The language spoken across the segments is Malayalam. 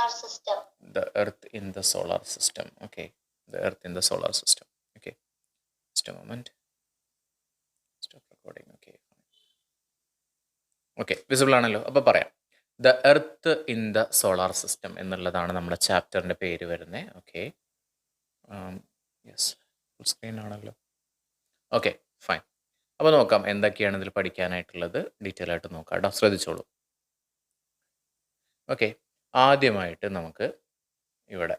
solar system. The Earth in the solar system. Okay. The Earth in the solar system. Okay. Just a moment. Stop recording. Okay. Okay. Visible ആണല്ലോ. അപ്പോൾ പറയാം. The Earth in the solar system എന്നുള്ളതാണ് നമ്മുടെ ചാപ്റ്ററിൻ്റെ പേര് വരുന്നത്. ഓക്കെ. യെസ്. ഫുൾ സ്ക്രീൻ ആണല്ലോ. ഓക്കെ. ഫൈൻ. അപ്പോൾ നോക്കാം എന്തൊക്കെയാണ് ഇതിൽ പഠിക്കാനായിട്ടുള്ളത്. ഡീറ്റെയിൽ ആയിട്ട് നോക്കാം കേട്ടോ. ശ്രദ്ധിച്ചോളൂ. ഓക്കെ. ആദ്യമായിട്ട് നമുക്ക് ഇവിടെ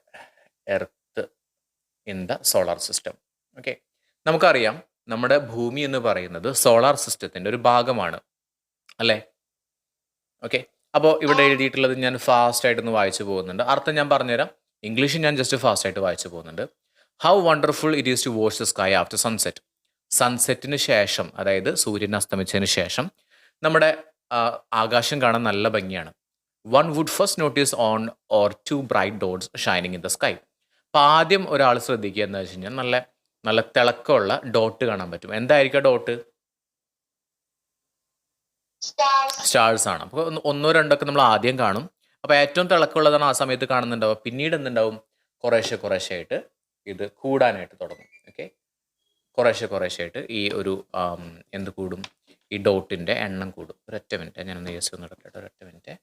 earth in the solar system. Okay. നമുക്കറിയാം നമ്മുടെ ഭൂമി എന്ന് പറയുന്നത് സോളാർ സിസ്റ്റത്തിൻ്റെ ഒരു ഭാഗമാണ് അല്ലേ? ഓക്കെ. അപ്പോൾ ഇവിടെ എഴുതിയിട്ടുള്ളത് ഞാൻ ഫാസ്റ്റായിട്ടൊന്ന് വായിച്ചു പോകുന്നുണ്ട്. അർത്ഥം ഞാൻ പറഞ്ഞുതരാം. ഇംഗ്ലീഷ് ഞാൻ ജസ്റ്റ് ഫാസ്റ്റായിട്ട് വായിച്ചു പോകുന്നുണ്ട്. How wonderful it is to watch the sky after sunset. സൺസെറ്റിന് ശേഷം, അതായത് സൂര്യൻ അസ്തമിച്ചതിന് ശേഷം നമ്മുടെ ആകാശം കാണാൻ നല്ല ഭംഗിയാണ്. One would first notice one or two bright dots shining in the sky. അപ്പോൾ ആദ്യം ഒരാൾ ശ്രദ്ധിക്കുക എന്താ വെച്ച് കഴിഞ്ഞാൽ നല്ല നല്ല തിളക്കമുള്ള ഡോട്ട് കാണാൻ പറ്റും. എന്തായിരിക്കും ഡോട്ട്? സ്റ്റാർസ് ആണ്. അപ്പോൾ ഒന്നോ രണ്ടൊക്കെ നമ്മൾ ആദ്യം കാണും. അപ്പോൾ ഏറ്റവും തിളക്കമുള്ളതാണ് ആ സമയത്ത് കാണുന്നുണ്ടാവുക. പിന്നീട് എന്തുണ്ടാവും? കുറേശ്ശെ ആയിട്ട് ഇത് കൂടാനായിട്ട് തുടങ്ങും. ഓക്കെ. കുറേശ്ശെ ആയിട്ട് ഈ ഒരു എന്ത് കൂടും? ഈ ഡോട്ടിൻ്റെ എണ്ണം കൂടും. ഒരൊറ്റ മിനിറ്റ് ഞാനൊന്ന് യെസ് ഒന്ന് എടുക്കട്ടെ. ഒരൊറ്റ മിനിറ്റ്.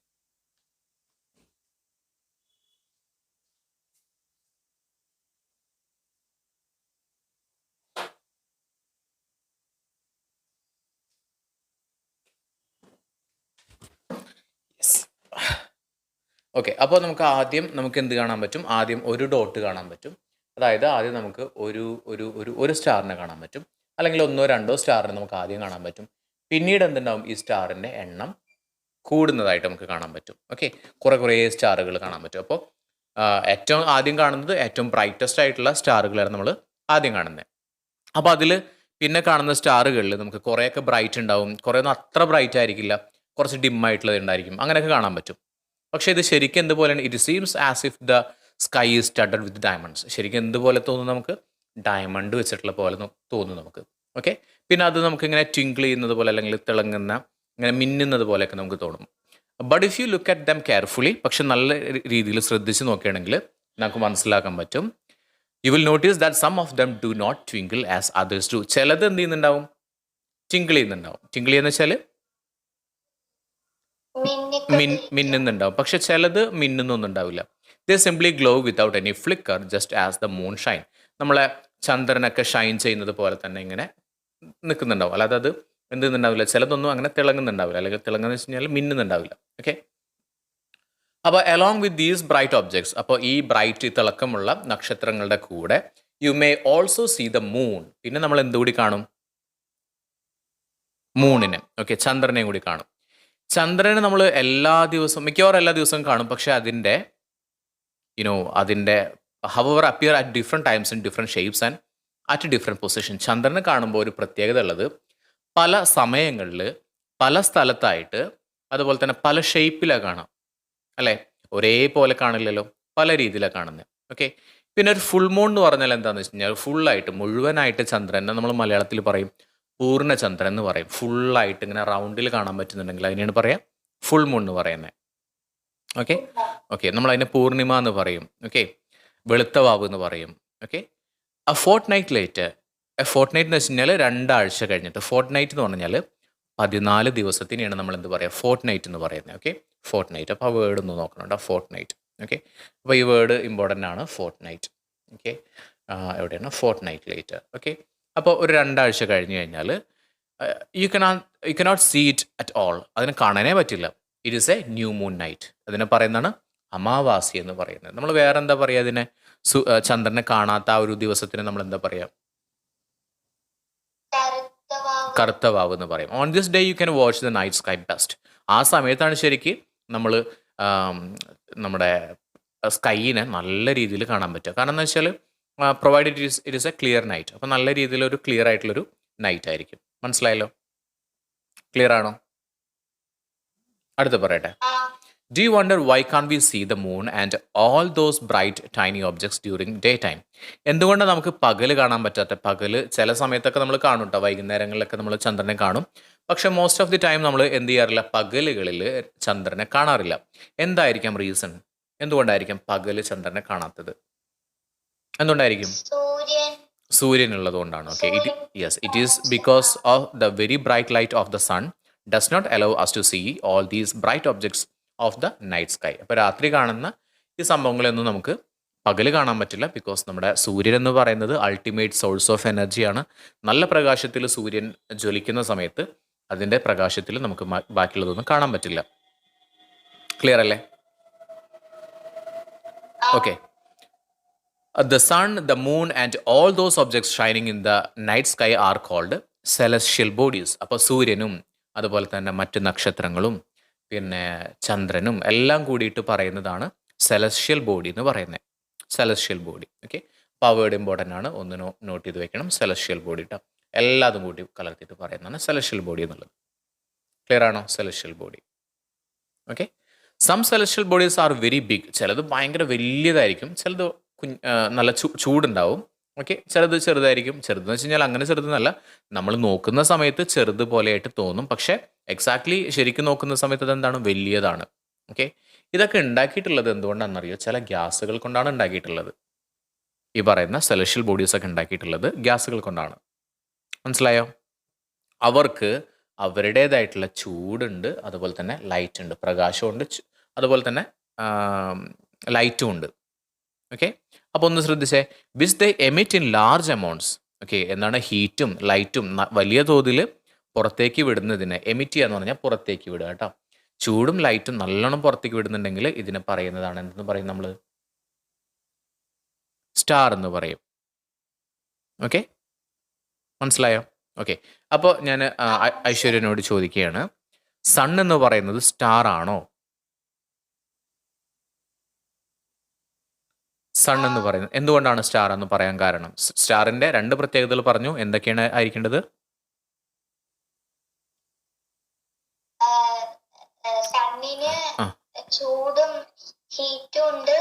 ഓക്കെ. അപ്പോൾ നമുക്ക് എന്ത് കാണാൻ പറ്റും? ആദ്യം ഒരു ഡോട്ട് കാണാൻ പറ്റും. അതായത് ആദ്യം നമുക്ക് ഒരു സ്റ്റാറിനെ കാണാൻ പറ്റും. അല്ലെങ്കിൽ ഒന്നോ രണ്ടോ സ്റ്റാറിനെ നമുക്ക് ആദ്യം കാണാൻ പറ്റും. പിന്നീട് എന്തുണ്ടാവും? ഈ സ്റ്റാറിൻ്റെ എണ്ണം കൂടുന്നതായിട്ട് നമുക്ക് കാണാൻ പറ്റും. ഓക്കെ. കുറേ സ്റ്റാറുകൾ കാണാൻ പറ്റും. അപ്പോൾ ഏറ്റവും ആദ്യം കാണുന്നത് ഏറ്റവും ബ്രൈറ്റസ്റ്റ് ആയിട്ടുള്ള സ്റ്റാറുകളാണ് നമ്മൾ ആദ്യം കാണുന്നത്. അപ്പോൾ അതിൽ പിന്നെ കാണുന്ന സ്റ്റാറുകളിൽ നമുക്ക് കുറേയൊക്കെ ബ്രൈറ്റ് ഉണ്ടാവും, കുറേയൊന്നും അത്ര ബ്രൈറ്റ് ആയിരിക്കില്ല, കുറച്ച് ഡിമ്മായിട്ടുള്ളത് ഉണ്ടായിരിക്കും. അങ്ങനെയൊക്കെ കാണാൻ പറ്റും. പക്ഷേ ഇത് ശരിക്കും എന്തുപോലെയാണ്? It seems as if the sky is studded with diamonds. ശരിക്കും എന്തുപോലെ തോന്നും? നമുക്ക് ഡയമണ്ട് വെച്ചിട്ടുള്ള പോലെ തോന്നും നമുക്ക്. ഓക്കെ. പിന്നെ അത് നമുക്ക് ഇങ്ങനെ ട്വിങ്കിൾ ചെയ്യുന്നത് പോലെ, അല്ലെങ്കിൽ തിളങ്ങുന്ന, ഇങ്ങനെ മിന്നുന്നത് പോലെയൊക്കെ നമുക്ക് തോന്നും. But if you look at them carefully, പക്ഷെ നല്ല രീതിയിൽ ശ്രദ്ധിച്ച് നോക്കുകയാണെങ്കിൽ നമുക്ക് മനസ്സിലാക്കാൻ പറ്റും. You will notice that some of them do not twinkle as others do. ചിലത് എന്ത് ചെയ്യുന്നുണ്ടാവും? ട്വിങ്കിൾ ചെയ്യുന്നുണ്ടാവും. ട്വിങ്കിൾ ചെയ്യുന്ന വെച്ചാൽ മിന്നുന്നുണ്ടാവും. പക്ഷെ ചിലത് മിന്നുന്നൊന്നും ഉണ്ടാവില്ല. They simply glow without any flicker just as the moon shine. നമ്മളെ ചന്ദ്രനൊക്കെ ഷൈൻ ചെയ്യുന്നത് പോലെ തന്നെ ഇങ്ങനെ നിൽക്കുന്നുണ്ടാവും. അല്ലാതെ അത് എന്ത് ചെയ്യുന്നുണ്ടാവില്ല, ചിലതൊന്നും അങ്ങനെ തിളങ്ങുന്നുണ്ടാവില്ല, അല്ലെങ്കിൽ തിളങ്ങുന്ന വെച്ച് കഴിഞ്ഞാൽ മിന്നുന്നുണ്ടാവില്ല. ഓക്കെ. അപ്പോൾ along with these bright objects, അപ്പോൾ ഈ ബ്രൈറ്റ് തിളക്കമുള്ള നക്ഷത്രങ്ങളുടെ കൂടെ you may also see the moon. പിന്നെ നമ്മൾ എന്തുകൂടി കാണും? മൂണിനെ. ഓക്കെ. ചന്ദ്രനെയും കൂടി കാണും. ചന്ദ്രനെ നമ്മൾ മിക്കവാറും എല്ലാ ദിവസവും കാണും. പക്ഷെ അതിൻ്റെ our appear at different times in different shapes and at different position. ചന്ദ്രനെ കാണുമ്പോൾ ഒരു പ്രത്യേകത ഉള്ളത്, പല സമയങ്ങളിൽ പല സ്ഥലത്തായിട്ട് അതുപോലെ തന്നെ പല ഷേപ്പിലാണ് കാണാം അല്ലേ? ഒരേപോലെ കാണില്ലല്ലോ, പല രീതിയിലാണ് കാണുന്നത്. ഓക്കെ. പിന്നെ ഒരു ഫുൾ മൂൺ എന്ന് പറഞ്ഞാൽ എന്താണെന്ന് വെച്ച് കഴിഞ്ഞാൽ ഫുള്ളായിട്ട് മുഴുവനായിട്ട് ചന്ദ്രനെ നമ്മൾ മലയാളത്തിൽ പറയും പൂർണ്ണചന്ദ്രൻ എന്ന് പറയും. ഫുള്ളായിട്ട് ഇങ്ങനെ റൗണ്ടിൽ കാണാൻ പറ്റുന്നുണ്ടെങ്കിൽ അതിനെയാണ് പറയാം ഫുൾ മൂൺ എന്ന് പറയുന്നത്. ഓക്കെ. നമ്മൾ അതിനെ പൂർണിമ എന്ന് പറയും. ഓക്കെ. വെളുത്ത വാവ് എന്ന് പറയും. Okay. A fort night late. Fort night എന്ന് വെച്ച് കഴിഞ്ഞാൽ 2 ആഴ്ച കഴിഞ്ഞിട്ട്. ഫോർട്ട് നൈറ്റ് എന്ന് പറഞ്ഞാൽ 14 ദിവസത്തിനെയാണ് നമ്മൾ എന്ത് പറയുക? ഫോർട്ട് നൈറ്റ് എന്ന് പറയുന്നത്. ഓക്കെ. Fortnight. അപ്പോൾ ആ വേർഡ് ഒന്ന് നോക്കണം കേട്ടോ. Fortnight. ഓക്കെ. അപ്പോൾ ഈ വേർഡ് ഇമ്പോർട്ടൻ്റ് ആണ്. Fortnight. ഓക്കെ. എവിടെയാണ്? Fortnight late. ഓക്കെ. അപ്പോൾ ഒരു 2 ആഴ്ച കഴിഞ്ഞ് കഴിഞ്ഞാൽ you cannot see it at all. അതിനെ കാണാനേ പറ്റില്ല. It is a new moon night. അതിനെ പറയുന്നതാണ് അമാവാസി എന്ന് പറയുന്നത്. നമ്മൾ വേറെ എന്താ പറയുക അതിനെ? ചന്ദ്രനെ കാണാത്ത ആ ഒരു ദിവസത്തിന് നമ്മൾ എന്താ പറയുക? കറുത്ത വാവ് എന്ന് പറയും. On this day you can watch the night sky best. ആ സമയത്താണ് ശരിക്കും നമ്മൾ നമ്മുടെ സ്കൈനെ നല്ല രീതിയിൽ കാണാൻ പറ്റുക. കാരണം എന്താ വെച്ചാൽ provide it is A clear night. അപ്പോൾ നല്ല രീതിയിലൊരു ക്ലിയർ ആയിട്ടുള്ളൊരു നൈറ്റ് ആയിരിക്കും. മനസ്സിലായല്ലോ? ക്ലിയർ ആണോ? അടുത്ത് പറയട്ടെ. Do you wonder why can't we see the moon and all those bright tiny objects during daytime? എന്തുകൊണ്ട് നമുക്ക് പകല് കാണാൻ പറ്റാത്ത? പകല് ചില സമയത്തൊക്കെ നമ്മൾ കാണും കേട്ടോ, വൈകുന്നേരങ്ങളിലൊക്കെ നമ്മൾ ചന്ദ്രനെ കാണും. പക്ഷെ മോസ്റ്റ് ഓഫ് ദി ടൈം നമ്മൾ എന്ത് ചെയ്യാറില്ല? പകലുകളിൽ ചന്ദ്രനെ കാണാറില്ല. എന്തായിരിക്കാം റീസൺ? എന്തുകൊണ്ടായിരിക്കും പകല് ചന്ദ്രനെ കാണാത്തത്? എന്തുകൊണ്ടായിരിക്കും? സൂര്യൻ സൂര്യൻ ഉള്ളത് കൊണ്ടാണ്. ഓക്കെ, സൂര്യൻ yes, it is because of the very bright light of the sun does not allow us to see all these bright objects of the night sky. അപ്പോൾ രാത്രി കാണുന്ന ഈ സംഭവങ്ങളൊന്നും നമുക്ക് പകല് കാണാൻ പറ്റില്ല. ബിക്കോസ് നമ്മുടെ സൂര്യൻ എന്ന് പറയുന്നത് അൾട്ടിമേറ്റ് സോഴ്സ് ഓഫ് എനർജിയാണ്. നല്ല പ്രകാശത്തിൽ സൂര്യൻ ജ്വലിക്കുന്ന സമയത്ത് അതിൻ്റെ പ്രകാശത്തിൽ നമുക്ക് ബാക്കിയുള്ളതൊന്നും കാണാൻ പറ്റില്ല. ക്ലിയർ അല്ലേ? Okay. The sun, the moon and all those objects shining in the night sky are called celestial bodies. അപ്പോൾ സൂര്യനും അതുപോലെ തന്നെ മറ്റ് നക്ഷത്രങ്ങളും പിന്നെ ചന്ദ്രനും എല്ലാം കൂടിയിട്ട് പറയുന്നതാണ് സെലസ്ഷ്യൽ ബോഡി എന്ന് പറയുന്നത്. സെലസ്ഷ്യൽ ബോഡി. ഓക്കെ, അപ്പോൾ ആ വേർഡ് ഇമ്പോർട്ടൻ്റ് ആണ്, ഒന്ന് നോട്ട് ചെയ്ത് വെക്കണം. സെലസ്ഷ്യൽ ബോഡി കേട്ടോ, എല്ലാതും കൂടി കലർത്തിയിട്ട് പറയുന്നതാണ് സെലസ്ഷ്യൽ ബോഡി എന്നുള്ളത്. ക്ലിയർ ആണോ? Celestial body. Okay. Some celestial bodies are very big. ചിലത് ഭയങ്കര വലിയതായിരിക്കും, ചിലത് നല്ല ചൂടുണ്ടാവും. ഓക്കെ, ചിലത് ചെറുതായിരിക്കും. ചെറുതെന്ന് വെച്ച് കഴിഞ്ഞാൽ അങ്ങനെ ചെറുതെന്നല്ല, നമ്മൾ നോക്കുന്ന സമയത്ത് ചെറുത് പോലെയായിട്ട് തോന്നും, പക്ഷേ എക്സാക്ട്ലി ശരിക്കും നോക്കുന്ന സമയത്ത് അതെന്താണ്? വലിയതാണ്. ഓക്കെ, ഇതൊക്കെ ഉണ്ടാക്കിയിട്ടുള്ളത് എന്തുകൊണ്ടാണെന്നറിയോ? ചില ഗ്യാസുകൾ കൊണ്ടാണ് ഉണ്ടാക്കിയിട്ടുള്ളത്. ഈ പറയുന്ന സെലഷ്യൽ ബോഡീസ് ഒക്കെ ഉണ്ടാക്കിയിട്ടുള്ളത് ഗ്യാസുകൾ കൊണ്ടാണ്. മനസ്സിലായോ? അവർക്ക് അവരുടേതായിട്ടുള്ള ചൂടുണ്ട്, അതുപോലെ തന്നെ ലൈറ്റ് ഉണ്ട്, പ്രകാശമുണ്ട്, അതുപോലെ തന്നെ ലൈറ്റും ഉണ്ട്. ഓക്കെ, അപ്പോൾ ഒന്ന് ശ്രദ്ധിച്ചേ. Which they emit in large amounts. Okay, എന്താണ്? ഹീറ്റും ലൈറ്റും വലിയ തോതിൽ പുറത്തേക്ക് വിടുന്നതിന് എമിറ്റ് ചെയ്യുക എന്ന് പറഞ്ഞാൽ പുറത്തേക്ക് വിടുക കേട്ടോ. ചൂടും ലൈറ്റും നല്ലോണം പുറത്തേക്ക് വിടുന്നുണ്ടെങ്കിൽ ഇതിനെ പറയുന്നതാണ് എന്തെന്ന് പറയും നമ്മൾ? സ്റ്റാർ എന്ന് പറയും. ഓക്കെ, മനസ്സിലായോ? ഓക്കെ, അപ്പോൾ ഞാൻ ഐശ്വര്യനോട് ചോദിക്കുകയാണ്, സൺ എന്ന് പറയുന്നത് സ്റ്റാർ ആണോ? സൺ എന്ന് പറയുന്നത് എന്തുകൊണ്ടാണ് സ്റ്റാർ എന്ന് പറയാൻ കാരണം? സ്റ്റാറിന്റെ രണ്ട് പ്രത്യേകതകൾ പറഞ്ഞു. എന്തൊക്കെയാണ് ആയിരിക്കേണ്ടത്? സണ്ണിന് ചൂടും ഹീറ്റും ഉണ്ട്,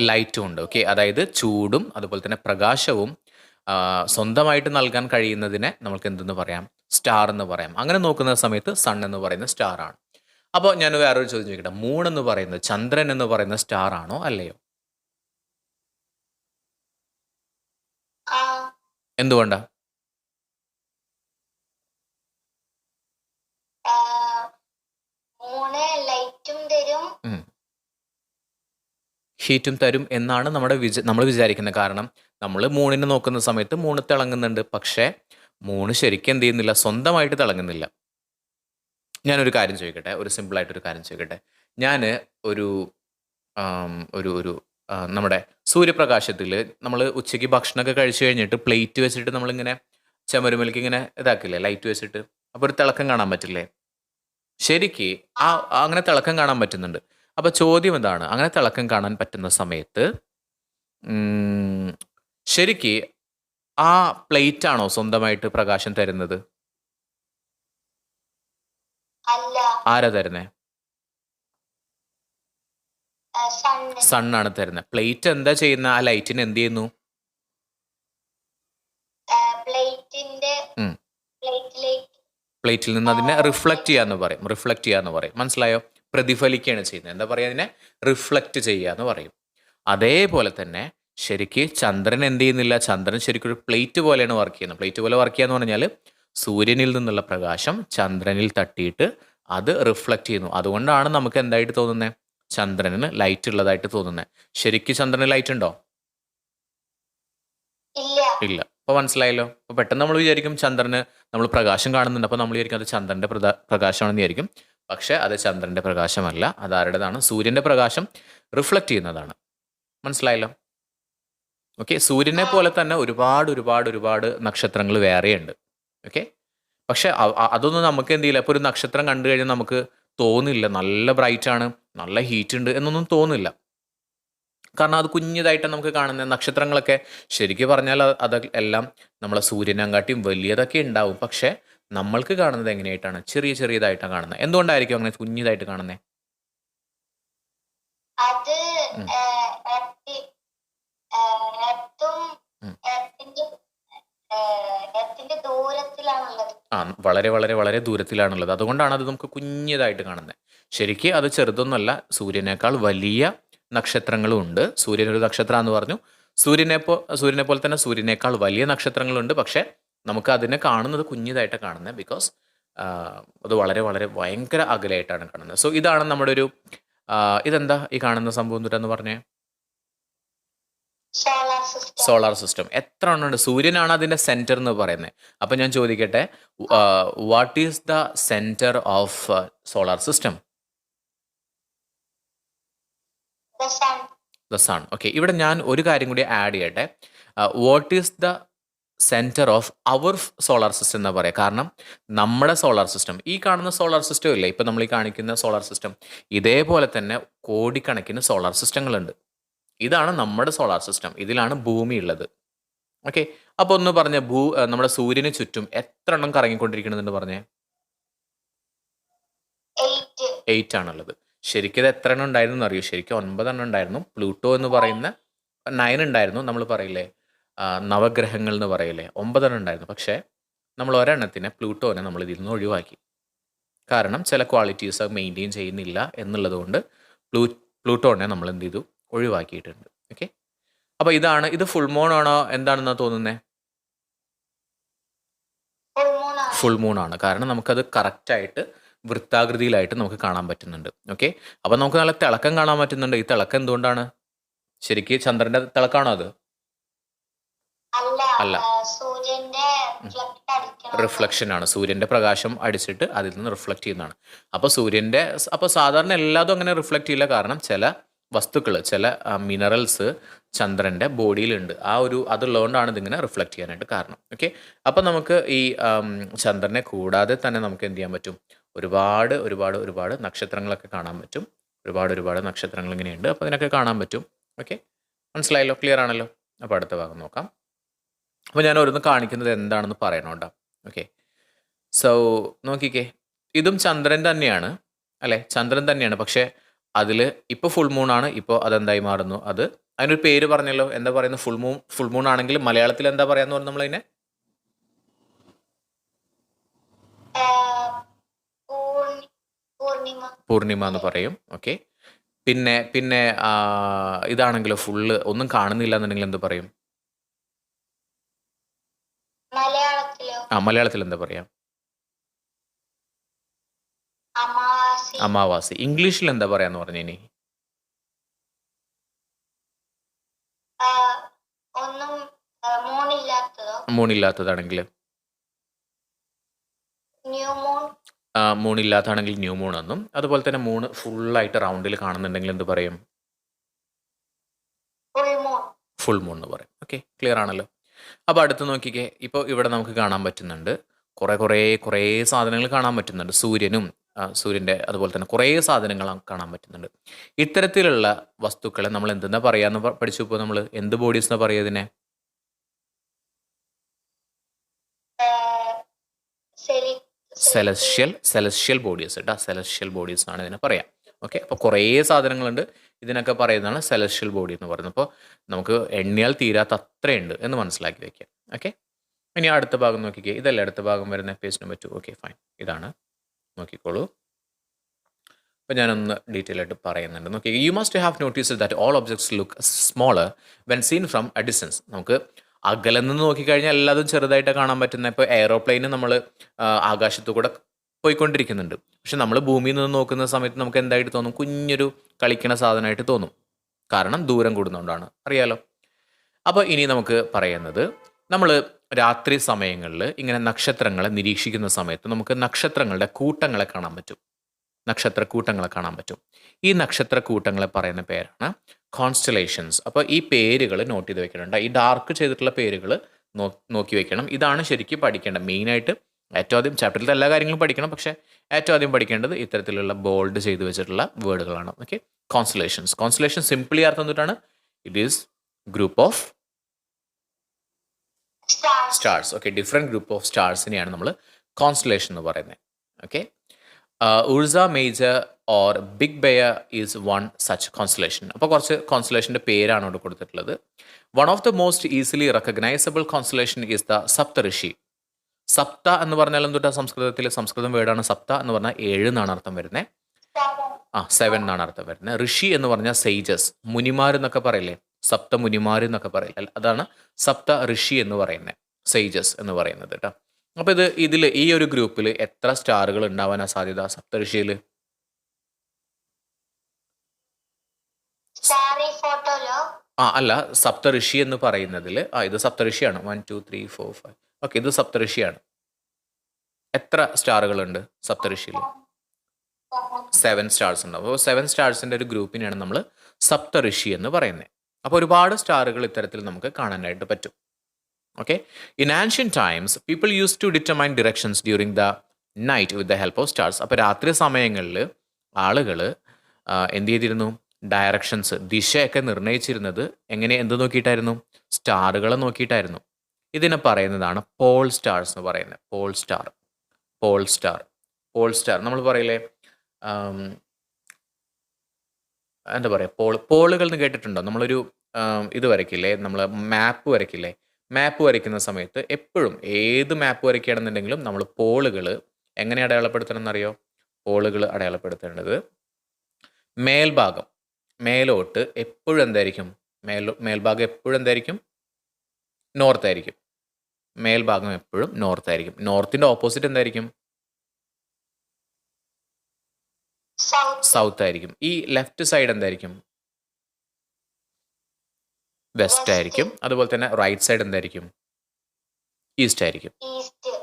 ലൈറ്റും ഉണ്ട്. ഓക്കെ, അതായത് ചൂടും അതുപോലെ തന്നെ പ്രകാശവും സ്വന്തമായിട്ട് നൽകാൻ കഴിയുന്നതിനെ നമുക്ക് എന്തെന്ന് പറയാം? സ്റ്റാർ എന്ന് പറയാം. അങ്ങനെ നോക്കുന്ന സമയത്ത് സൺ എന്ന് പറയുന്നത് സ്റ്റാർ ആണ്. അപ്പോൾ ഞാൻ വേറൊരു ചോദ്യം ചോദിക്കട്ടെ, മൂൺ എന്ന് പറയുന്നത്, ചന്ദ്രൻ എന്ന് പറയുന്ന സ്റ്റാർ ആണോ അല്ലയോ? എന്തുകൊണ്ടാ? ഹീറ്റും തരും എന്നാണ് നമ്മൾ വിചാരിക്കുന്നത്. കാരണം നമ്മൾ മൂണിനെ നോക്കുന്ന സമയത്ത് മൂണ് തിളങ്ങുന്നുണ്ട്, പക്ഷേ മൂണ് ശരിക്കും എന്ത് ചെയ്യുന്നില്ല? സ്വന്തമായിട്ട് തിളങ്ങുന്നില്ല. ഞാനൊരു കാര്യം ചോദിക്കട്ടെ, ഒരു സിമ്പിളായിട്ടൊരു കാര്യം ചോദിക്കട്ടെ. ഞാൻ ഒരു ഒരു നമ്മുടെ സൂര്യപ്രകാശത്തിൽ നമ്മൾ ഉച്ചയ്ക്ക് ഭക്ഷണമൊക്കെ കഴിച്ചു കഴിഞ്ഞിട്ട് പ്ലേറ്റ് വെച്ചിട്ട് നമ്മളിങ്ങനെ ചുമരുമേലേക്ക് ഇങ്ങനെ ഇതാക്കില്ലേ, ലൈറ്റ് വെച്ചിട്ട്, അപ്പോൾ ഒരു തിളക്കം കാണാൻ പറ്റില്ലേ? ശരിക്ക് അങ്ങനെ തിളക്കം കാണാൻ പറ്റുന്നുണ്ട്. അപ്പോൾ ചോദ്യം എന്താണ്? അങ്ങനെ തിളക്കം കാണാൻ പറ്റുന്ന സമയത്ത് ശരിക്ക് ആ പ്ലേറ്റ് ആണോ സ്വന്തമായിട്ട് പ്രകാശം തരുന്നത്? ആരാ തരുന്നേ? സണ്ണാണ് തരുന്നത്. പ്ലേറ്റ് എന്താ ചെയ്യുന്ന? ആ ലൈറ്റിന് എന്ത് ചെയ്യുന്നു? പ്ലേറ്റിൽ നിന്ന് അതിനെ റിഫ്ലക്റ്റ് ചെയ്യാന്ന് പറയും. റിഫ്ലക്റ്റ് ചെയ്യാന്ന് പറയും. മനസ്സിലായോ? പ്രതിഫലിക്കുകയാണ് ചെയ്യുന്നത്. എന്താ പറയുക? അതിനെ റിഫ്ലക്റ്റ് ചെയ്യുക എന്ന് പറയും. അതേപോലെ തന്നെ ശരിക്ക് ചന്ദ്രൻ എന്ത് ചെയ്യുന്നില്ല? ചന്ദ്രൻ ശരിക്കും ഒരു പ്ലേറ്റ് പോലെയാണ് വർക്ക് ചെയ്യുന്നത്. പ്ലേറ്റ് പോലെ വർക്ക് ചെയ്യാന്ന് പറഞ്ഞാൽ സൂര്യനിൽ നിന്നുള്ള പ്രകാശം ചന്ദ്രനിൽ തട്ടിയിട്ട് അത് റിഫ്ലക്റ്റ് ചെയ്യുന്നു. അതുകൊണ്ടാണ് നമുക്ക് എന്തായിട്ട് തോന്നുന്നത്? ചന്ദ്രന് ലൈറ്റ് ഉള്ളതായിട്ട് തോന്നുന്നത്. ശരിക്കും ചന്ദ്രന് ലൈറ്റ് ഉണ്ടോ? ഇല്ല. അപ്പോൾ മനസ്സിലായല്ലോ. അപ്പോൾ പെട്ടെന്ന് നമ്മൾ വിചാരിക്കും ചന്ദ്രന് നമ്മൾ പ്രകാശം കാണുന്നുണ്ട്, അപ്പോൾ നമ്മൾ വിചാരിക്കും അത് ചന്ദ്രൻ്റെ പ്രകാശമാണെന്ന് വിചാരിക്കും. പക്ഷേ അത് ചന്ദ്രൻ്റെ പ്രകാശമല്ല, അത് ആരുടേതാണ്? സൂര്യൻ്റെ പ്രകാശം റിഫ്ലക്റ്റ് ചെയ്യുന്നതാണ്. മനസ്സിലായല്ലോ? ഓക്കെ, സൂര്യനെ പോലെ തന്നെ ഒരുപാട് നക്ഷത്രങ്ങൾ വേറെയുണ്ട്. ഓക്കെ, പക്ഷെ അതൊന്നും നമുക്ക് എന്ത് ചെയ്യില്ല. ഇപ്പോൾ ഒരു നക്ഷത്രം കണ്ടു കഴിഞ്ഞാൽ നമുക്ക് തോന്നില്ല നല്ല ബ്രൈറ്റാണ്, നല്ല ഹീറ്റ് ഉണ്ട് എന്നൊന്നും തോന്നില്ല. കാരണം അത് കുഞ്ഞതായിട്ടാണ് നമുക്ക് കാണുന്നത്. നക്ഷത്രങ്ങളൊക്കെ ശരിക്കും പറഞ്ഞാൽ അത് എല്ലാം നമ്മളെ സൂര്യനെങ്കാട്ടിയും വലിയതൊക്കെ ഉണ്ടാവും. പക്ഷേ നമ്മൾക്ക് കാണുന്നത് എങ്ങനെയായിട്ടാണ്? ചെറിയതായിട്ടാണ് കാണുന്നത്. എന്തുകൊണ്ടായിരിക്കും അങ്ങനെ കുഞ്ഞതായിട്ട് കാണുന്നത്? എർത്തിന്റെ ദൂരത്തിലാണുള്ളത്. വളരെ വളരെ വളരെ ദൂരത്തിലാണുള്ളത്. അതുകൊണ്ടാണ് അത് നമുക്ക് കുഞ്ഞതായിട്ട് കാണുന്നത്. ശരിക്ക് അത് ചെറുതൊന്നുമല്ല, സൂര്യനേക്കാൾ വലിയ നക്ഷത്രങ്ങളും ഉണ്ട്. സൂര്യൻ ഒരു നക്ഷത്രം എന്ന് പറഞ്ഞു. സൂര്യനെ പോലെ തന്നെ സൂര്യനേക്കാൾ വലിയ നക്ഷത്രങ്ങളുണ്ട്. പക്ഷേ നമുക്ക് അതിനെ കാണുന്നത് കുഞ്ഞതായിട്ടാണ് കാണുന്നത്. ബിക്കോസ് അത് വളരെ വളരെ ഭയങ്കര അകലെയായിട്ടാണ് കാണുന്നത്. സോ ഇതാണ് നമ്മുടെ ഒരു ഇതെന്താ ഈ കാണുന്ന സംഭവം എന്ന് പറഞ്ഞേ? Solar system. എത്ര എണ്ണം ഉണ്ട്? സൂര്യനാണ് അതിന്റെ സെന്റർ എന്ന് പറയുന്നത്. അപ്പൊ ഞാൻ ചോദിക്കട്ടെ, what is the centre of solar system? The sun. Okay, ഇവിടെ ഞാൻ ഒരു കാര്യം കൂടി ആഡ് ചെയ്യട്ടെ. What is the centre of our solar system എന്ന് പറയാം. കാരണം നമ്മുടെ സോളാർ സിസ്റ്റം, ഈ കാണുന്ന സോളാർ സിസ്റ്റം ഇല്ലേ, ഇപ്പം നമ്മൾ ഈ കാണിക്കുന്ന സോളാർ സിസ്റ്റം, ഇതേപോലെ തന്നെ കോടിക്കണക്കിന് സോളാർ സിസ്റ്റങ്ങളുണ്ട്. ഇതാണ് നമ്മുടെ സോളാർ സിസ്റ്റം. ഇതിലാണ് ഭൂമി ഉള്ളത്. ഓക്കെ, അപ്പോൾ ഒന്ന് പറഞ്ഞ നമ്മുടെ സൂര്യന് ചുറ്റും എത്ര എണ്ണം കറങ്ങിക്കൊണ്ടിരിക്കണമെന്ന് പറഞ്ഞേ? 8 ആണുള്ളത്. ശരിക്കും ഇത് എത്ര എണ്ണം ഉണ്ടായിരുന്നു അറിയോ? ശരിക്കും 9 എണ്ണം ഉണ്ടായിരുന്നു. പ്ലൂട്ടോ എന്ന് പറയുന്ന 9 ഉണ്ടായിരുന്നു. നമ്മൾ പറയില്ലേ നവഗ്രഹങ്ങൾ എന്ന് പറയില്ലേ, 9 എണ്ണം ഉണ്ടായിരുന്നു. പക്ഷേ നമ്മൾ ഒരെണ്ണത്തിനെ, പ്ലൂട്ടോനെ, നമ്മൾ ഇതിൽ നിന്ന് ഒഴിവാക്കി. കാരണം ചില ക്വാളിറ്റീസ് മെയിൻറ്റെയിൻ ചെയ്യുന്നില്ല എന്നുള്ളത് കൊണ്ട് പ്ലൂട്ടോനെ നമ്മൾ എന്ത് ചെയ്തു? ഒഴിവാക്കിയിട്ടുണ്ട്. ഓക്കെ, അപ്പോൾ ഇത് ഫുൾ മൂൺ ആണോ എന്താണെന്നാ തോന്നുന്നത്? ഫുൾ മൂൺ ആണ്. കാരണം നമുക്കത് കറക്റ്റായിട്ട് വൃത്താകൃതിയിലായിട്ട് നമുക്ക് കാണാൻ പറ്റുന്നുണ്ട്. ഓക്കെ, അപ്പോൾ നമുക്ക് നല്ല തിളക്കം കാണാൻ പറ്റുന്നുണ്ട്. ഈ തിളക്കം എന്തുകൊണ്ടാണ്? ശരിക്ക് ചന്ദ്രന്റെ തിളക്കാണോ അത്? അല്ല, റിഫ്ലക്ഷൻ ആണ്. സൂര്യന്റെ പ്രകാശം അടിച്ചിട്ട് അതിൽ നിന്ന് റിഫ്ലക്റ്റ് ചെയ്യുന്നതാണ്. അപ്പോൾ സാധാരണ എല്ലാതും അങ്ങനെ റിഫ്ലക്റ്റ് ചെയ്യില്ല. കാരണം ചില വസ്തുക്കൾ, ചില മിനറൽസ് ചന്ദ്രൻ്റെ ബോഡിയിലുണ്ട്. അതുള്ളതുകൊണ്ടാണ് ഇതിങ്ങനെ റിഫ്ലക്റ്റ് ചെയ്യാനായിട്ട് കാരണം. ഓക്കെ, അപ്പം നമുക്ക് ഈ ചന്ദ്രനെ കൂടാതെ തന്നെ നമുക്ക് എന്ത് ചെയ്യാൻ പറ്റും? ഒരുപാട് ഒരുപാട് ഒരുപാട് നക്ഷത്രങ്ങളൊക്കെ കാണാൻ പറ്റും. ഒരുപാട് നക്ഷത്രങ്ങൾ ഇങ്ങനെയുണ്ട്. അപ്പോൾ അതിനൊക്കെ കാണാൻ പറ്റും. ഓക്കെ, മനസ്സിലായല്ലോ? ക്ലിയർ ആണല്ലോ? അപ്പോൾ അടുത്ത ഭാഗം നോക്കാം. അപ്പോൾ ഞാൻ ഓരോന്ന് കാണിക്കുന്നത് എന്താണെന്ന് പറയണോണ്ടാ. ഓക്കെ, സോ നോക്കിക്കേ, ഇതും ചന്ദ്രൻ തന്നെയാണ് അല്ലേ? ചന്ദ്രൻ തന്നെയാണ്. പക്ഷേ അതിൽ ഇപ്പോൾ ഫുൾ മൂൺ ആണ്. ഇപ്പോൾ അതെന്തായി മാറുന്നു? അതിനൊരു പേര് പറഞ്ഞല്ലോ. എന്താ പറയുന്നത്? ഫുൾ മൂൺ ആണെങ്കിൽ മലയാളത്തിൽ എന്താ പറയാന്ന് പറഞ്ഞു നമ്മളതിനെ? പൂർണിമ എന്ന് പറയും. ഓക്കെ, പിന്നെ ഇതാണെങ്കിലോ ഫുള്ള് ഒന്നും കാണുന്നില്ല എന്നുണ്ടെങ്കിൽ എന്ത് പറയും? മലയാളത്തിൽ എന്താ പറയാ? അമാവാസി. ഇംഗ്ലീഷിൽ എന്താ പറയാന്ന് പറഞ്ഞു? ഇനി മൂണില്ലാത്തതാണെങ്കിൽ മൂണില്ലാത്തതാണെങ്കിൽ ന്യൂ മൂൺ എന്നും, അതുപോലെ തന്നെ മൂണ് ഫുള്ളായിട്ട് റൗണ്ടിൽ കാണുന്നുണ്ടെങ്കിൽ എന്ത് പറയും? ഫുൾ മൂൺ എന്ന് പറയും. ഓക്കെ, ക്ലിയർ ആണല്ലോ? അപ്പോൾ അടുത്ത് നോക്കിക്കേ, ഇപ്പോൾ ഇവിടെ നമുക്ക് കാണാൻ പറ്റുന്നുണ്ട് കുറേ സാധനങ്ങൾ കാണാൻ പറ്റുന്നുണ്ട്. സൂര്യൻ്റെ അതുപോലെ തന്നെ കുറേ സാധനങ്ങൾ കാണാൻ പറ്റുന്നുണ്ട്. ഇത്തരത്തിലുള്ള വസ്തുക്കളെ നമ്മൾ എന്തെന്നാ പറയാന്ന് പഠിച്ചു. ഇപ്പോൾ നമ്മൾ എന്ത് ബോഡീസ് എന്നാ പറയുക ഇതിനെ? സെലസ്ഷ്യൽ ബോഡീസ് കേട്ടോ. സെലസ്ഷ്യൽ ബോഡീസ് ആണ് ഇതിനെ പറയാം. ഓക്കെ, അപ്പോൾ കുറേ സാധനങ്ങളുണ്ട്. ഇതിനൊക്കെ പറയുന്നതാണ് സെലസ്ഷ്യൽ ബോഡി എന്ന് പറയുന്നത്. അപ്പോൾ നമുക്ക് എണ്ണിയാൽ തീരാത്ത അത്രയുണ്ട് എന്ന് മനസ്സിലാക്കി വയ്ക്കുക. ഓക്കെ, ഇനി അടുത്ത ഭാഗം നോക്കിക്കേ. ഇതല്ലേ അടുത്ത ഭാഗം വരുന്ന പേജ് നമ്പർ 2. Okay, fine. ഇതാണ്, നോക്കിക്കോളൂ. അപ്പോൾ ഞാനൊന്ന് ഡീറ്റെയിൽ ആയിട്ട് പറയുന്നുണ്ട്. നോക്കി, you must have notice that all objects look smaller when seen from a distance. നമുക്ക് അകലെ നിന്ന് നോക്കിക്കഴിഞ്ഞാൽ എല്ലാതും ചെറുതായിട്ട് കാണാൻ പറ്റുന്ന. ഇപ്പോൾ എയ്റോപ്ലെയിന് നമ്മൾ ആകാശത്തു കൂടെ പോയിക്കൊണ്ടിരിക്കുന്നുണ്ട്. പക്ഷെ നമ്മൾ ഭൂമിയിൽ നിന്ന് നോക്കുന്ന സമയത്ത് നമുക്ക് എന്തായിട്ട് തോന്നും? കുഞ്ഞൊരു കളിക്കണ സാധനമായിട്ട് തോന്നും. കാരണം ദൂരം കൂടുന്നതുകൊണ്ടാണ്, അറിയാലോ. അപ്പോൾ ഇനി നമുക്ക് പറയുന്നത്, നമ്മൾ രാത്രി സമയങ്ങളിൽ ഇങ്ങനെ നക്ഷത്രങ്ങളെ നിരീക്ഷിക്കുന്ന സമയത്ത് നമുക്ക് നക്ഷത്രങ്ങളുടെ കൂട്ടങ്ങളെ കാണാൻ പറ്റും. നക്ഷത്രക്കൂട്ടങ്ങളെ കാണാൻ പറ്റും. ഈ നക്ഷത്രക്കൂട്ടങ്ങളെ പറയുന്ന പേരാണ് കോൺസ്റ്റലേഷൻസ്. അപ്പോൾ ഈ പേരുകൾ നോട്ട് ചെയ്ത് വെക്കണം. ഈ ഡാർക്ക് ചെയ്തിട്ടുള്ള പേരുകൾ നോക്കി വെക്കണം. ഇതാണ് ശരിക്കും പഠിക്കേണ്ടത്. മെയിനായിട്ട് ഏറ്റവും ആദ്യം ചാപ്റ്ററിലത്തെ എല്ലാ കാര്യങ്ങളും പഠിക്കണം. പക്ഷേ ഏറ്റവും ആദ്യം പഠിക്കേണ്ടത് ഇത്തരത്തിലുള്ള ബോൾഡ് ചെയ്ത് വെച്ചിട്ടുള്ള വേർഡുകളാണ്. ഓക്കെ, കോൺസ്റ്റലേഷൻ സിംപ്ലി അർത്ഥം എന്നിട്ടാണ് it is group of stars. Okay, different group of സ്റ്റാർസിനെയാണ് നമ്മൾ കോൺസ്റ്റലേഷൻ എന്ന് പറയുന്നത്. Okay, Ursa Major or big bear is one such constellation. അപ്പോൾ കുറച്ച് കോൺസ്റ്റലേഷൻ്റെ പേരാണ് അവിടെ കൊടുത്തിട്ടുള്ളത്. One of the most easily recognisable constellation is the Saptarishi. സപ്ത എന്ന് പറഞ്ഞാൽ എന്തുട്ടാ സംസ്കൃതത്തിൽ? സംസ്കൃതം വേർഡാണ് സപ്ത എന്ന് പറഞ്ഞാൽ 7 എന്നാണ് അർത്ഥം വരുന്നത്. 7 എന്നാണ് അർത്ഥം വരുന്നത്. ഋഷി എന്ന് പറഞ്ഞാൽ സേജസ്, മുനിമാർ എന്നൊക്കെ പറയില്ലേ, സപ്ത മുനിമാർ എന്നൊക്കെ പറയില്ല, അതാണ് സപ്ത ഋഷി എന്ന് പറയുന്നത്, സേജസ് എന്ന് പറയുന്നത് കേട്ടോ. അപ്പോൾ ഇതിൽ ഈ ഒരു ഗ്രൂപ്പിൽ എത്ര സ്റ്റാറുകൾ ഉണ്ടാവാനാ സാധ്യത സപ്തഋഷിയിൽ? അല്ല, സപ്തഋഷി എന്ന് പറയുന്നതിൽ ഇത് സപ്തഋഷിയാണ്. 1 2 3 4 5. ഓക്കെ, ഇത് സപ്തഋഷിയാണ്. എത്ര സ്റ്റാറുകളുണ്ട് സപ്തഋഷിയിൽ? 7 സ്റ്റാർസ് ഉണ്ട്. അപ്പോൾ 7 സ്റ്റാർസിൻ്റെ ഒരു ഗ്രൂപ്പിനെയാണ് നമ്മൾ സപ്തഋഷി എന്ന് പറയുന്നത്. അപ്പോൾ ഒരുപാട് സ്റ്റാറുകൾ ഇത്തരത്തിൽ നമുക്ക് കാണാനായിട്ട് പറ്റും. Okay, in ancient times people use to determine directions during the night with the help of stars. അപ്പോൾ രാത്രി സമയങ്ങളിൽ ആളുകൾ എന്ത് ചെയ്തിരുന്നു? ഡയറക്ഷൻസ്, ദിശയൊക്കെ നിർണ്ണയിച്ചിരുന്നത് എന്ത് നോക്കിയിട്ടായിരുന്നു? സ്റ്റാറുകളെ നോക്കിയിട്ടായിരുന്നു. ഇതിനെ പറയുന്നതാണ് പോൾ സ്റ്റാർസ് എന്ന് പറയുന്നത്. Pole star, pole star, pole star. നമ്മൾ പറയില്ലേ, എന്താ പറയുക, പോളുകൾ എന്ന് കേട്ടിട്ടുണ്ടോ? നമ്മളൊരു ഇത് വരയ്ക്കില്ലേ, നമ്മൾ മാപ്പ് വരയ്ക്കില്ലേ, മാപ്പ് വരയ്ക്കുന്ന സമയത്ത് എപ്പോഴും ഏത് മാപ്പ് വരയ്ക്കുകയാണെന്നുണ്ടെങ്കിലും നമ്മൾ പോളുകൾ എങ്ങനെ അടയാളപ്പെടുത്തണം എന്നറിയോ? പോളുകൾ അടയാളപ്പെടുത്തേണ്ടത് മേൽഭാഗം, മേലോട്ട് എപ്പോഴും എന്തായിരിക്കും? മേൽഭാഗം എപ്പോഴും എന്തായിരിക്കും? നോർത്ത് ആയിരിക്കും. മേൽഭാഗം എപ്പോഴും നോർത്ത് ആയിരിക്കും. നോർത്തിൻ്റെ ഓപ്പോസിറ്റ് എന്തായിരിക്കും? സൗത്ത് ആയിരിക്കും. ഈ ലെഫ്റ്റ് സൈഡ് എന്തായിരിക്കും? വെസ്റ്റ് ആയിരിക്കും. അതുപോലെ തന്നെ റൈറ്റ് സൈഡ് എന്തായിരിക്കും? ഈസ്റ്റ് ആയിരിക്കും.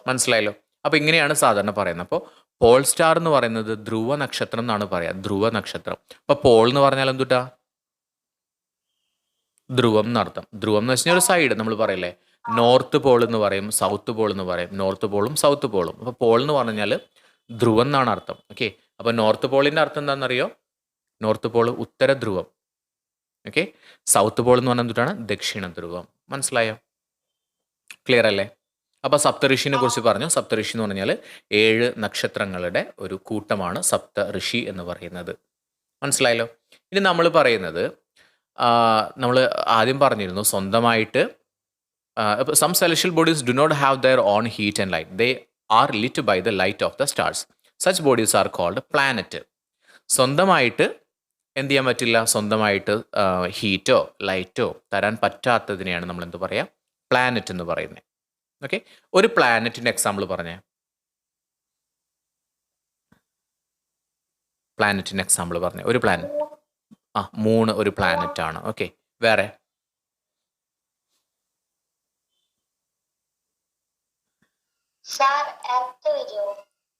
മനസ്സിലായല്ലോ? അപ്പോൾ ഇങ്ങനെയാണ് സാധാരണ പറയുന്നത്. അപ്പോൾ പോൾ സ്റ്റാർ എന്ന് പറയുന്നത് ധ്രുവ നക്ഷത്രം എന്നാണ് പറയുക, ധ്രുവ നക്ഷത്രം. അപ്പോൾ പോൾ എന്ന് പറഞ്ഞാൽ എന്തുട്ടാ? ധ്രുവം എന്നർത്ഥം. ധ്രുവം എന്ന് വെച്ചാൽ ഒരു സൈഡ്. നമ്മൾ പറയില്ലേ, നോർത്ത് പോൾ എന്ന് പറയും, സൗത്ത് പോൾ എന്ന് പറയും, നോർത്ത് പോളും സൗത്ത് പോളും. അപ്പോൾ പോൾ എന്ന് പറഞ്ഞാൽ ധ്രുവം എന്നാണ് അർത്ഥം. ഓക്കെ, അപ്പോൾ നോർത്ത് പോളിൻ്റെ അർത്ഥം എന്താണെന്നറിയോ? നോർത്ത് പോൾ ഉത്തര ധ്രുവം. ഓക്കെ, സൗത്ത് പോൾ എന്ന് പറഞ്ഞാൽ എന്തുട്ടാണ്? ദക്ഷിണ ധ്രുവം. മനസ്സിലായോ? ക്ലിയർ അല്ലേ? അപ്പോൾ സപ്തഋഷിനെ കുറിച്ച് പറഞ്ഞു. സപ്തഋഷി എന്ന് പറഞ്ഞാൽ 7 നക്ഷത്രങ്ങളുടെ ഒരു കൂട്ടമാണ് സപ്തഋഷി എന്ന് പറയുന്നത്. മനസ്സിലായല്ലോ? ഇനി നമ്മൾ പറയുന്നത്, നമ്മൾ ആദ്യം പറഞ്ഞിരുന്നു സ്വന്തമായിട്ട് some celestial bodies do not have their own heat and light, they are lit by the light of the stars. Such bodies are cold planet. സ്വന്തമായിട്ട് എന്ത് ചെയ്യാൻ പറ്റില്ല? സ്വന്തമായിട്ട് ഹീറ്റോ ലൈറ്റോ തരാൻ പറ്റാത്തതിനെയാണ് നമ്മൾ എന്ത് പറയുക? പ്ലാനറ്റ് എന്ന് പറയുന്നത്. ഓക്കെ, ഒരു പ്ലാനറ്റിൻ്റെ എക്സാമ്പിൾ പറഞ്ഞേ. പ്ലാനറ്റിൻ്റെ എക്സാമ്പിൾ പറഞ്ഞേ. ഒരു പ്ലാനറ്റ്, മൂൺ ഒരു പ്ലാനറ്റ് ആണ്. ഓക്കെ, വേറെ?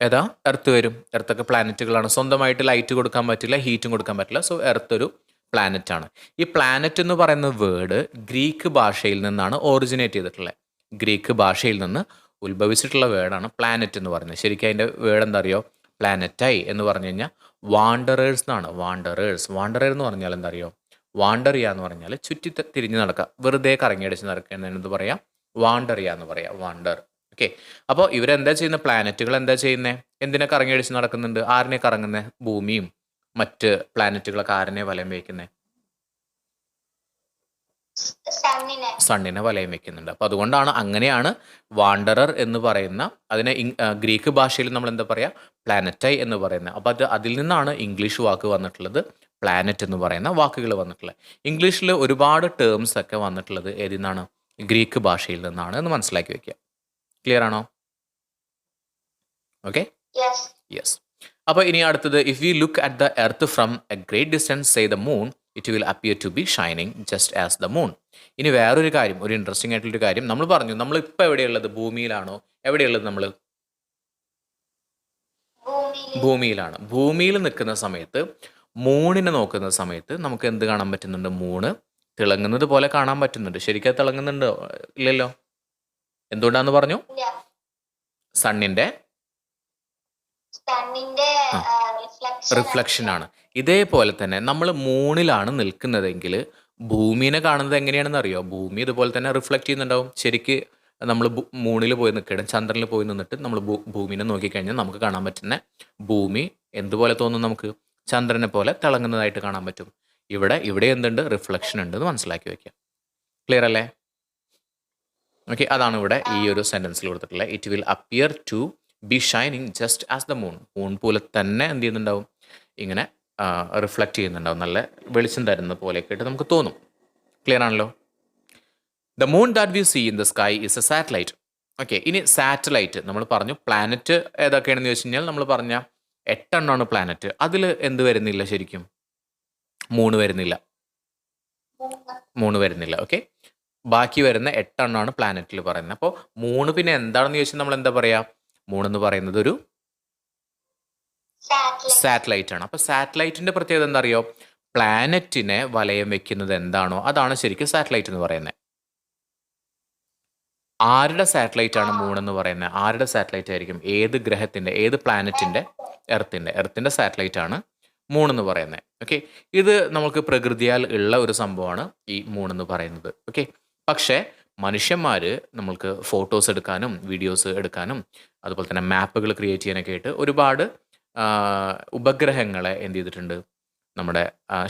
ഏതാ? എർത്ത് വരും. എർത്തൊക്കെ പ്ലാനറ്റുകളാണ്. സ്വന്തമായിട്ട് ലൈറ്റ് കൊടുക്കാൻ പറ്റില്ല, ഹീറ്റും കൊടുക്കാൻ പറ്റില്ല. സോ എർത്ത് ഒരു പ്ലാനറ്റ് ആണ്. ഈ പ്ലാനറ്റ് എന്ന് പറയുന്ന വേർഡ് ഗ്രീക്ക് ഭാഷയിൽ നിന്നാണ് ഒറിജിനേറ്റ് ചെയ്തിട്ടുള്ളത്. ഗ്രീക്ക് ഭാഷയിൽ നിന്ന് ഉത്ഭവിച്ചിട്ടുള്ള വേർഡാണ് പ്ലാനറ്റ് എന്ന് പറയുന്നത്. ശരിക്കും അതിൻ്റെ വേർഡ് എന്താ അറിയോ? പ്ലാനറ്റായി എന്ന് പറഞ്ഞു കഴിഞ്ഞാൽ വാണ്ടറേഴ്സ് എന്നാണ്. വാണ്ടറേഴ്സ്, വാണ്ടറർ എന്ന് പറഞ്ഞാൽ എന്താ അറിയോ? വാണ്ടർ ചെയ്യുക എന്ന് പറഞ്ഞാൽ ചുറ്റി തിരിഞ്ഞ് നടക്കുക, വെറുതെ കറങ്ങിയടിച്ച് നടക്കുക എന്നതിനെന്ത് പറയാം? വാണ്ടർ ചെയ്യുക എന്ന് പറയാം, വാണ്ടർ. ഓക്കെ, അപ്പോൾ ഇവരെന്താ ചെയ്യുന്നത്? പ്ലാനറ്റുകൾ എന്താ ചെയ്യുന്നത്? എന്തിനെ കറങ്ങിയടിച്ച് നടക്കുന്നുണ്ട്? ആരിനെ കറങ്ങുന്നത്? ഭൂമിയും മറ്റ് പ്ലാനറ്റുകളൊക്കെ ആരിനെ വലയം വയ്ക്കുന്നത്? സണ്ണിനെ വലയം വെക്കുന്നുണ്ട്. അപ്പോൾ അതുകൊണ്ടാണ്, അങ്ങനെയാണ് വാണ്ടറർ എന്ന് പറയുന്ന അതിനെ ഗ്രീക്ക് ഭാഷയിൽ നമ്മൾ എന്താ പറയുക? പ്ലാനറ്റായി എന്ന് പറയുന്നത്. അപ്പോൾ അതിൽ നിന്നാണ് ഇംഗ്ലീഷ് വാക്ക് വന്നിട്ടുള്ളത്, പ്ലാനറ്റ് എന്ന് പറയുന്ന വാക്കുകൾ വന്നിട്ടുള്ളത്. ഇംഗ്ലീഷിൽ ഒരുപാട് ടേംസ് ഒക്കെ വന്നിട്ടുള്ളത് ഏതിൽ നിന്നാണ്? ഗ്രീക്ക് ഭാഷയിൽ നിന്നാണ് എന്ന് മനസ്സിലാക്കി വെക്കുക. ക്ലിയർ ആണോ? Okay, yes. അപ്പോൾ ഇനി അടുത്തത്, if you look at the earth from a great distance say the moon it will appear to be shining just as the moon. ഇനി വേറൊരു കാര്യം, ഒരു ഇൻട്രസ്റ്റിംഗ് ആയിട്ടുള്ളൊരു കാര്യം നമ്മൾ പറഞ്ഞു. നമ്മളിപ്പോൾ എവിടെയുള്ളത്? ഭൂമിയിലാണോ? എവിടെയുള്ളത് നമ്മൾ? ഭൂമിയിലാണ്. ഭൂമിയിൽ നിൽക്കുന്ന സമയത്ത്, മൂണിനെ നോക്കുന്ന സമയത്ത് നമുക്ക് എന്ത് കാണാൻ പറ്റുന്നുണ്ട്? മൂണ് തിളങ്ങുന്നത് പോലെ കാണാൻ പറ്റുന്നുണ്ട്. ശരിക്കും തിളങ്ങുന്നുണ്ടോ? ഇല്ലല്ലോ. എന്തുകൊണ്ടാന്ന് പറഞ്ഞു? സണ്ണിന്റെ റിഫ്ലക്ഷൻ ആണ്. ഇതേപോലെ തന്നെ നമ്മൾ മൂണിലാണ് നിൽക്കുന്നതെങ്കിൽ ഭൂമിനെ കാണുന്നത് എങ്ങനെയാണെന്ന് അറിയോ? ഭൂമി ഇതുപോലെ തന്നെ റിഫ്ലക്ട് ചെയ്യുന്നുണ്ടാവും. ശരിക്ക് നമ്മൾ മൂണിൽ പോയി നിൽക്കണം, ചന്ദ്രനിൽ പോയി നിന്നിട്ട് നമ്മൾ ഭൂമിനെ നോക്കിക്കഴിഞ്ഞാൽ നമുക്ക് കാണാൻ പറ്റുന്ന ഭൂമി എന്തുപോലെ തോന്നും? നമുക്ക് ചന്ദ്രനെ പോലെ തിളങ്ങുന്നതായിട്ട് കാണാൻ പറ്റും. ഇവിടെ എന്തുണ്ട്? റിഫ്ലക്ഷൻ ഉണ്ട് എന്ന് മനസ്സിലാക്കി വെക്കാം. ക്ലിയർ അല്ലേ? ഓക്കെ, അതാണ് ഇവിടെ ഈ ഒരു സെൻറ്റൻസിൽ കൊടുത്തിട്ടുള്ളത്. It will appear to be shining just as the moon. Moon പോലെ തന്നെ എന്ത് ചെയ്യുന്നുണ്ടാവും? ഇങ്ങനെ റിഫ്ലക്റ്റ് ചെയ്യുന്നുണ്ടാവും, നല്ല വെളിച്ചം തരുന്ന പോലെയൊക്കെ ആയിട്ട് നമുക്ക് തോന്നും. ക്ലിയർ ആണല്ലോ? The moon that we see in the sky is a satellite. Okay, ഇനി സാറ്റലൈറ്റ് നമ്മൾ പറഞ്ഞു. പ്ലാനറ്റ് ഏതൊക്കെയാണെന്ന് ചോദിച്ചു കഴിഞ്ഞാൽ നമ്മൾ പറഞ്ഞ 8 എണ്ണമാണ് പ്ലാനറ്റ്. അതിൽ എന്ത് വരുന്നില്ല ശരിക്കും? മൂണ് വരുന്നില്ല. ഓക്കെ, ബാക്കി വരുന്ന 8 എണ്ണമാണ് പ്ലാനറ്റിൽ പറയുന്നത്. അപ്പോൾ മൂണ് പിന്നെ എന്താണെന്ന് ചോദിച്ചാൽ നമ്മൾ എന്താ പറയുക? മൂണെന്ന് പറയുന്നത് ഒരു സാറ്റലൈറ്റ് ആണ്. അപ്പോൾ സാറ്റലൈറ്റിന്റെ പ്രത്യേകത എന്താ അറിയോ? പ്ലാനറ്റിനെ വലയം വെക്കുന്നത് എന്താണോ അതാണ് ശരിക്കും സാറ്റലൈറ്റ് എന്ന് പറയുന്നത്. ആരുടെ സാറ്റലൈറ്റ് ആണ് മൂണെന്ന് പറയുന്നത്? ആരുടെ സാറ്റലൈറ്റ് ആയിരിക്കും? ഏത് ഗ്രഹത്തിന്റെ, ഏത് പ്ലാനറ്റിന്റെ? എർത്തിന്റെ സാറ്റലൈറ്റ് ആണ് മൂണെന്ന് പറയുന്നത്. ഓക്കെ, ഇത് നമുക്ക് പ്രകൃതിയാൽ ഉള്ള ഒരു സംഭവമാണ് ഈ മൂണെന്ന് പറയുന്നത്. ഓക്കെ, പക്ഷേ മനുഷ്യന്മാർ നമ്മൾക്ക് ഫോട്ടോസ് എടുക്കാനും വീഡിയോസ് എടുക്കാനും അതുപോലെ തന്നെ മാപ്പുകൾ ക്രിയേറ്റ് ചെയ്യാനൊക്കെ ആയിട്ട് ഒരുപാട് ഉപഗ്രഹങ്ങളെ എന്ത് ചെയ്തിട്ടുണ്ട്? നമ്മുടെ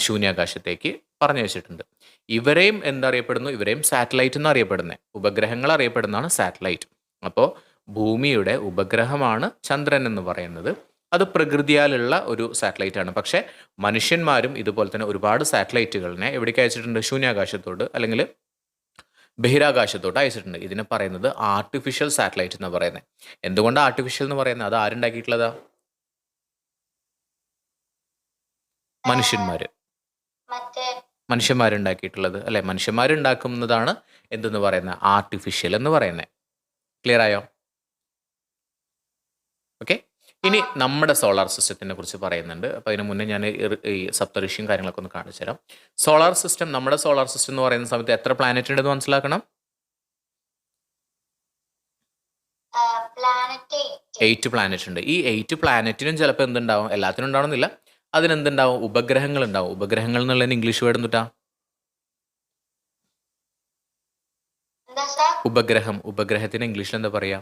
ശൂന്യാകാശത്തേക്ക് പറഞ്ഞു വെച്ചിട്ടുണ്ട്. ഇവരെയും എന്തറിയപ്പെടുന്നു? ഇവരെയും സാറ്റലൈറ്റ് എന്ന് അറിയപ്പെടുന്നത്. ഉപഗ്രഹങ്ങൾ അറിയപ്പെടുന്നതാണ് സാറ്റലൈറ്റ്. അപ്പോൾ ഭൂമിയുടെ ഉപഗ്രഹമാണ് ചന്ദ്രൻ എന്ന് പറയുന്നത്. അത് പ്രകൃതിയാലുള്ള ഒരു സാറ്റലൈറ്റ് ആണ്. പക്ഷേ മനുഷ്യന്മാരും ഇതുപോലെ തന്നെ ഒരുപാട് സാറ്റലൈറ്റുകളിനെ എവിടേക്ക് അയച്ചിട്ടുണ്ട്? ശൂന്യാകാശത്തോട് അല്ലെങ്കിൽ ബഹിരാകാശത്തോട്ട് അയച്ചിട്ടുണ്ട്. ഇതിനെ പറയുന്നത് ആർട്ടിഫിഷ്യൽ സാറ്റലൈറ്റ് എന്ന് പറയുന്നത്. എന്തുകൊണ്ടാണ് ആർട്ടിഫിഷ്യൽ എന്ന് പറയുന്നത്? അത് ആരുണ്ടാക്കിയിട്ടുള്ളതാ? മനുഷ്യന്മാരുണ്ടാക്കിയിട്ടുള്ളത് അല്ലെ? മനുഷ്യന്മാരുണ്ടാക്കുന്നതാണ് എന്തെന്ന് പറയുന്നത്? ആർട്ടിഫിഷ്യൽ എന്ന് പറയുന്നത്. ക്ലിയർ ആയോ? ഓക്കെ, ഇനി നമ്മുടെ സോളാർ സിസ്റ്റത്തിനെ കുറിച്ച് പറയുന്നുണ്ട്. അപ്പോൾ അതിന് മുന്നേ ഞാൻ ഈ സപ്തഋഷിയും കാര്യങ്ങളൊക്കെ ഒന്ന് കാണിച്ചു തരാം. സോളാർ സിസ്റ്റം, നമ്മുടെ സോളാർ സിസ്റ്റം എന്ന് പറയുന്ന സമയത്ത് എത്ര പ്ലാനറ്റ് ഉണ്ടെന്ന് മനസ്സിലാക്കണം. 8 പ്ലാനറ്റ് ഉണ്ട്. ഈ 8 പ്ലാനറ്റിനും ചിലപ്പോൾ എന്തുണ്ടാവും? എല്ലാത്തിനും ഉണ്ടാവണമെന്നില്ല. അതിനെന്തുണ്ടാവും? ഉപഗ്രഹങ്ങൾ ഉണ്ടാവും. ഉപഗ്രഹങ്ങൾ എന്നുള്ളതിന് ഇംഗ്ലീഷ് വേർഡ് എന്തുട്ടാ? ഉപഗ്രഹത്തിന് ഇംഗ്ലീഷിൽ എന്താ പറയാ?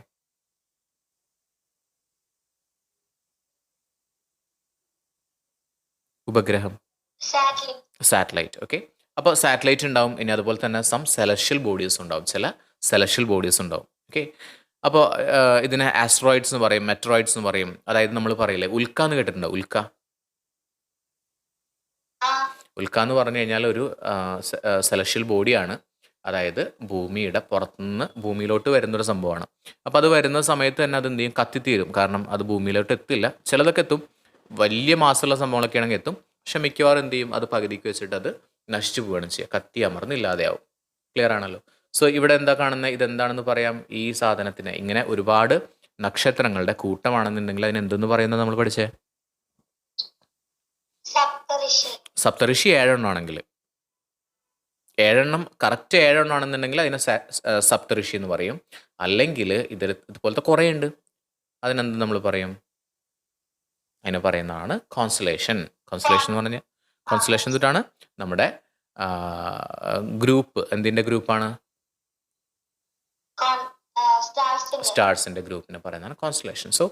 ഉപഗ്രഹം, സാറ്റലൈറ്റ്. ഓക്കെ, അപ്പോൾ സാറ്റലൈറ്റ് ഉണ്ടാവും. ഇനി അതുപോലെ തന്നെ സെലഷ്യൽ ബോഡീസ് ഉണ്ടാവും. ചില സെലഷ്യൽ ബോഡീസ് ഉണ്ടാവും. ഓക്കെ, അപ്പോൾ ഇതിനെ ആസ്ട്രോയിഡ്സ് എന്ന് പറയും, മെട്രോയിഡ്സ് എന്ന് പറയും. അതായത് നമ്മൾ പറയില്ലേ ഉൽക്ക എന്ന് കേട്ടിട്ടുണ്ടോ? ഉൽക്ക എന്ന് പറഞ്ഞു കഴിഞ്ഞാൽ ഒരു സെലഷ്യൽ ബോഡിയാണ്. അതായത് ഭൂമിയുടെ പുറത്തുനിന്ന് ഭൂമിയിലോട്ട് വരുന്നൊരു സംഭവമാണ്. അപ്പോൾ അത് വരുന്ന സമയത്ത് തന്നെ അത് എന്ത് ചെയ്യും? കത്തിത്തീരും. കാരണം അത് ഭൂമിയിലോട്ട് എത്തില്ല. ചിലതൊക്കെ എത്തും, വലിയ മാസമുള്ള സംഭവങ്ങളൊക്കെ ആണെങ്കിൽ എത്തും. പക്ഷെ മിക്കവാറും എന്ത് ചെയ്യും? അത് പകുതിക്ക് വെച്ചിട്ട് അത് നശിച്ചു പോവുകയാണ് ചെയ്യുക. കത്തി അമർന്നില്ലാതെയാവും. ക്ലിയർ ആണല്ലോ? സോ ഇവിടെ എന്താ കാണുന്നത്? ഇതെന്താണെന്ന് പറയാം. ഈ സാധനത്തിന് ഇങ്ങനെ ഒരുപാട് നക്ഷത്രങ്ങളുടെ കൂട്ടമാണെന്നുണ്ടെങ്കിൽ അതിന് എന്തെന്ന് പറയുന്നത് നമ്മൾ പഠിച്ചേ? സപ്തഋഷി 7 എണ്ണം ആണെങ്കിൽ, 7 എണ്ണം കറക്റ്റ് 7 എണ്ണം ആണെന്നുണ്ടെങ്കിൽ അതിനെ സപ്തഋഷി എന്ന് പറയും. അല്ലെങ്കിൽ ഇതുപോലത്തെ കുറേ ഉണ്ട്. അതിനെന്ത് നമ്മൾ പറയും? അതിനെ പറയുന്നതാണ് കോൺസ്റ്റലേഷൻ. കോൺസ്റ്റലേഷൻ എന്ന് പറഞ്ഞാൽ കോൺസ്റ്റലേഷൻ തൊട്ടാണ് നമ്മുടെ ഗ്രൂപ്പ്. എന്തിൻ്റെ ഗ്രൂപ്പാണ്? സ്റ്റാർസിൻ്റെ ഗ്രൂപ്പിനെ പറയുന്നതാണ് constellation. So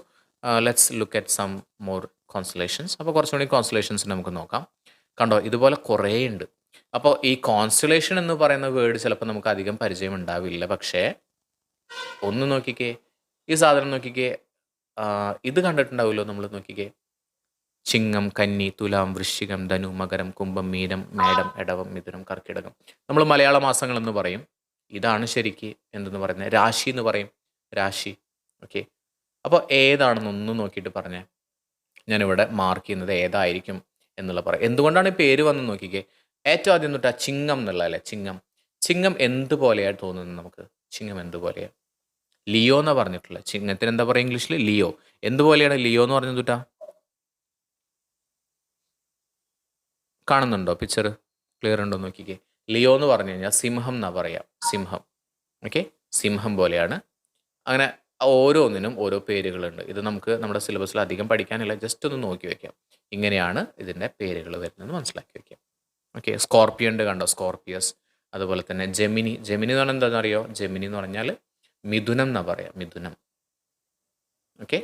let's look at some more constellations. അപ്പോൾ കുറച്ചുകൂടി കോൺസ്റ്റലേഷൻസ് നമുക്ക് നോക്കാം. കണ്ടോ, ഇതുപോലെ കുറേ ഉണ്ട്. അപ്പോൾ ഈ കോൺസ്റ്റലേഷൻ എന്ന് പറയുന്ന വേർഡ് ചിലപ്പോൾ നമുക്ക് അധികം പരിചയം ഉണ്ടാവില്ല. പക്ഷേ ഒന്ന് നോക്കിക്കേ, ഈ സാധനം നോക്കിക്കേ. ഇത് കണ്ടിട്ടുണ്ടാവുമല്ലോ നമ്മൾ. നോക്കിക്കേ, ചിങ്ങം, കന്നി, തുലാം, വൃശ്ചികം, ധനു, മകരം, കുംഭം, മീനം, മേടം, എടവം, മിഥുനം, കർക്കിടകം. നമ്മൾ മലയാള മാസങ്ങൾ എന്ന് പറയും. ഇതാണ് ശരിക്ക് എന്തെന്ന് പറയുന്നത്? രാശി എന്ന് പറയും. രാശി. ഓക്കെ, അപ്പോൾ ഏതാണെന്ന് ഒന്ന് നോക്കിയിട്ട് പറഞ്ഞേ. ഞാനിവിടെ മാർക്ക് ചെയ്യുന്നത് ഏതായിരിക്കും എന്നുള്ള പറയാം. എന്തുകൊണ്ടാണ് ഈ പേര് വന്ന് നോക്കിക്കേ. ഏറ്റവും ആദ്യം തൊട്ടാ ചിങ്ങം എന്നുള്ള അല്ലേ? ചിങ്ങം എന്തുപോലെയാണ് തോന്നുന്നത് നമുക്ക്? ചിങ്ങം എന്തുപോലെയാണ്? ലിയോ എന്നാണ് പറഞ്ഞിട്ടുള്ളത്. ചിങ്ങത്തിന് എന്താ പറയുക ഇംഗ്ലീഷിൽ? ലിയോ. എന്തുപോലെയാണ് ലിയോ എന്ന് പറഞ്ഞത് തൊട്ടാ? കാണുന്നുണ്ടോ പിക്ചർ? ക്ലിയർ ഉണ്ടോ നോക്കിക്കേ. ലിയോ എന്ന് പറഞ്ഞു കഴിഞ്ഞാൽ സിംഹം എന്നാ പറയാം. സിംഹം. ഓക്കെ, സിംഹം പോലെയാണ്. അങ്ങനെ ഓരോന്നിനും ഓരോ പേരുകളുണ്ട്. ഇത് നമുക്ക് നമ്മുടെ സിലബസിൽ അധികം പഠിക്കാനില്ല. ജസ്റ്റ് ഒന്ന് നോക്കി വെക്കാം. ഇങ്ങനെയാണ് ഇതിൻ്റെ പേരുകൾ വരുന്നത് മനസ്സിലാക്കി വെക്കാം. ഓക്കെ, സ്കോർപ്പിയൻ്റെ കണ്ടോ? സ്കോർപ്പിയസ്. അതുപോലെ തന്നെ ജെമിനി എന്ന് പറഞ്ഞാൽ എന്താണെന്ന് അറിയോ? ജെമിനി എന്ന് പറഞ്ഞാൽ മിഥുനം എന്നാ പറയാം, മിഥുനം. ഓക്കെ.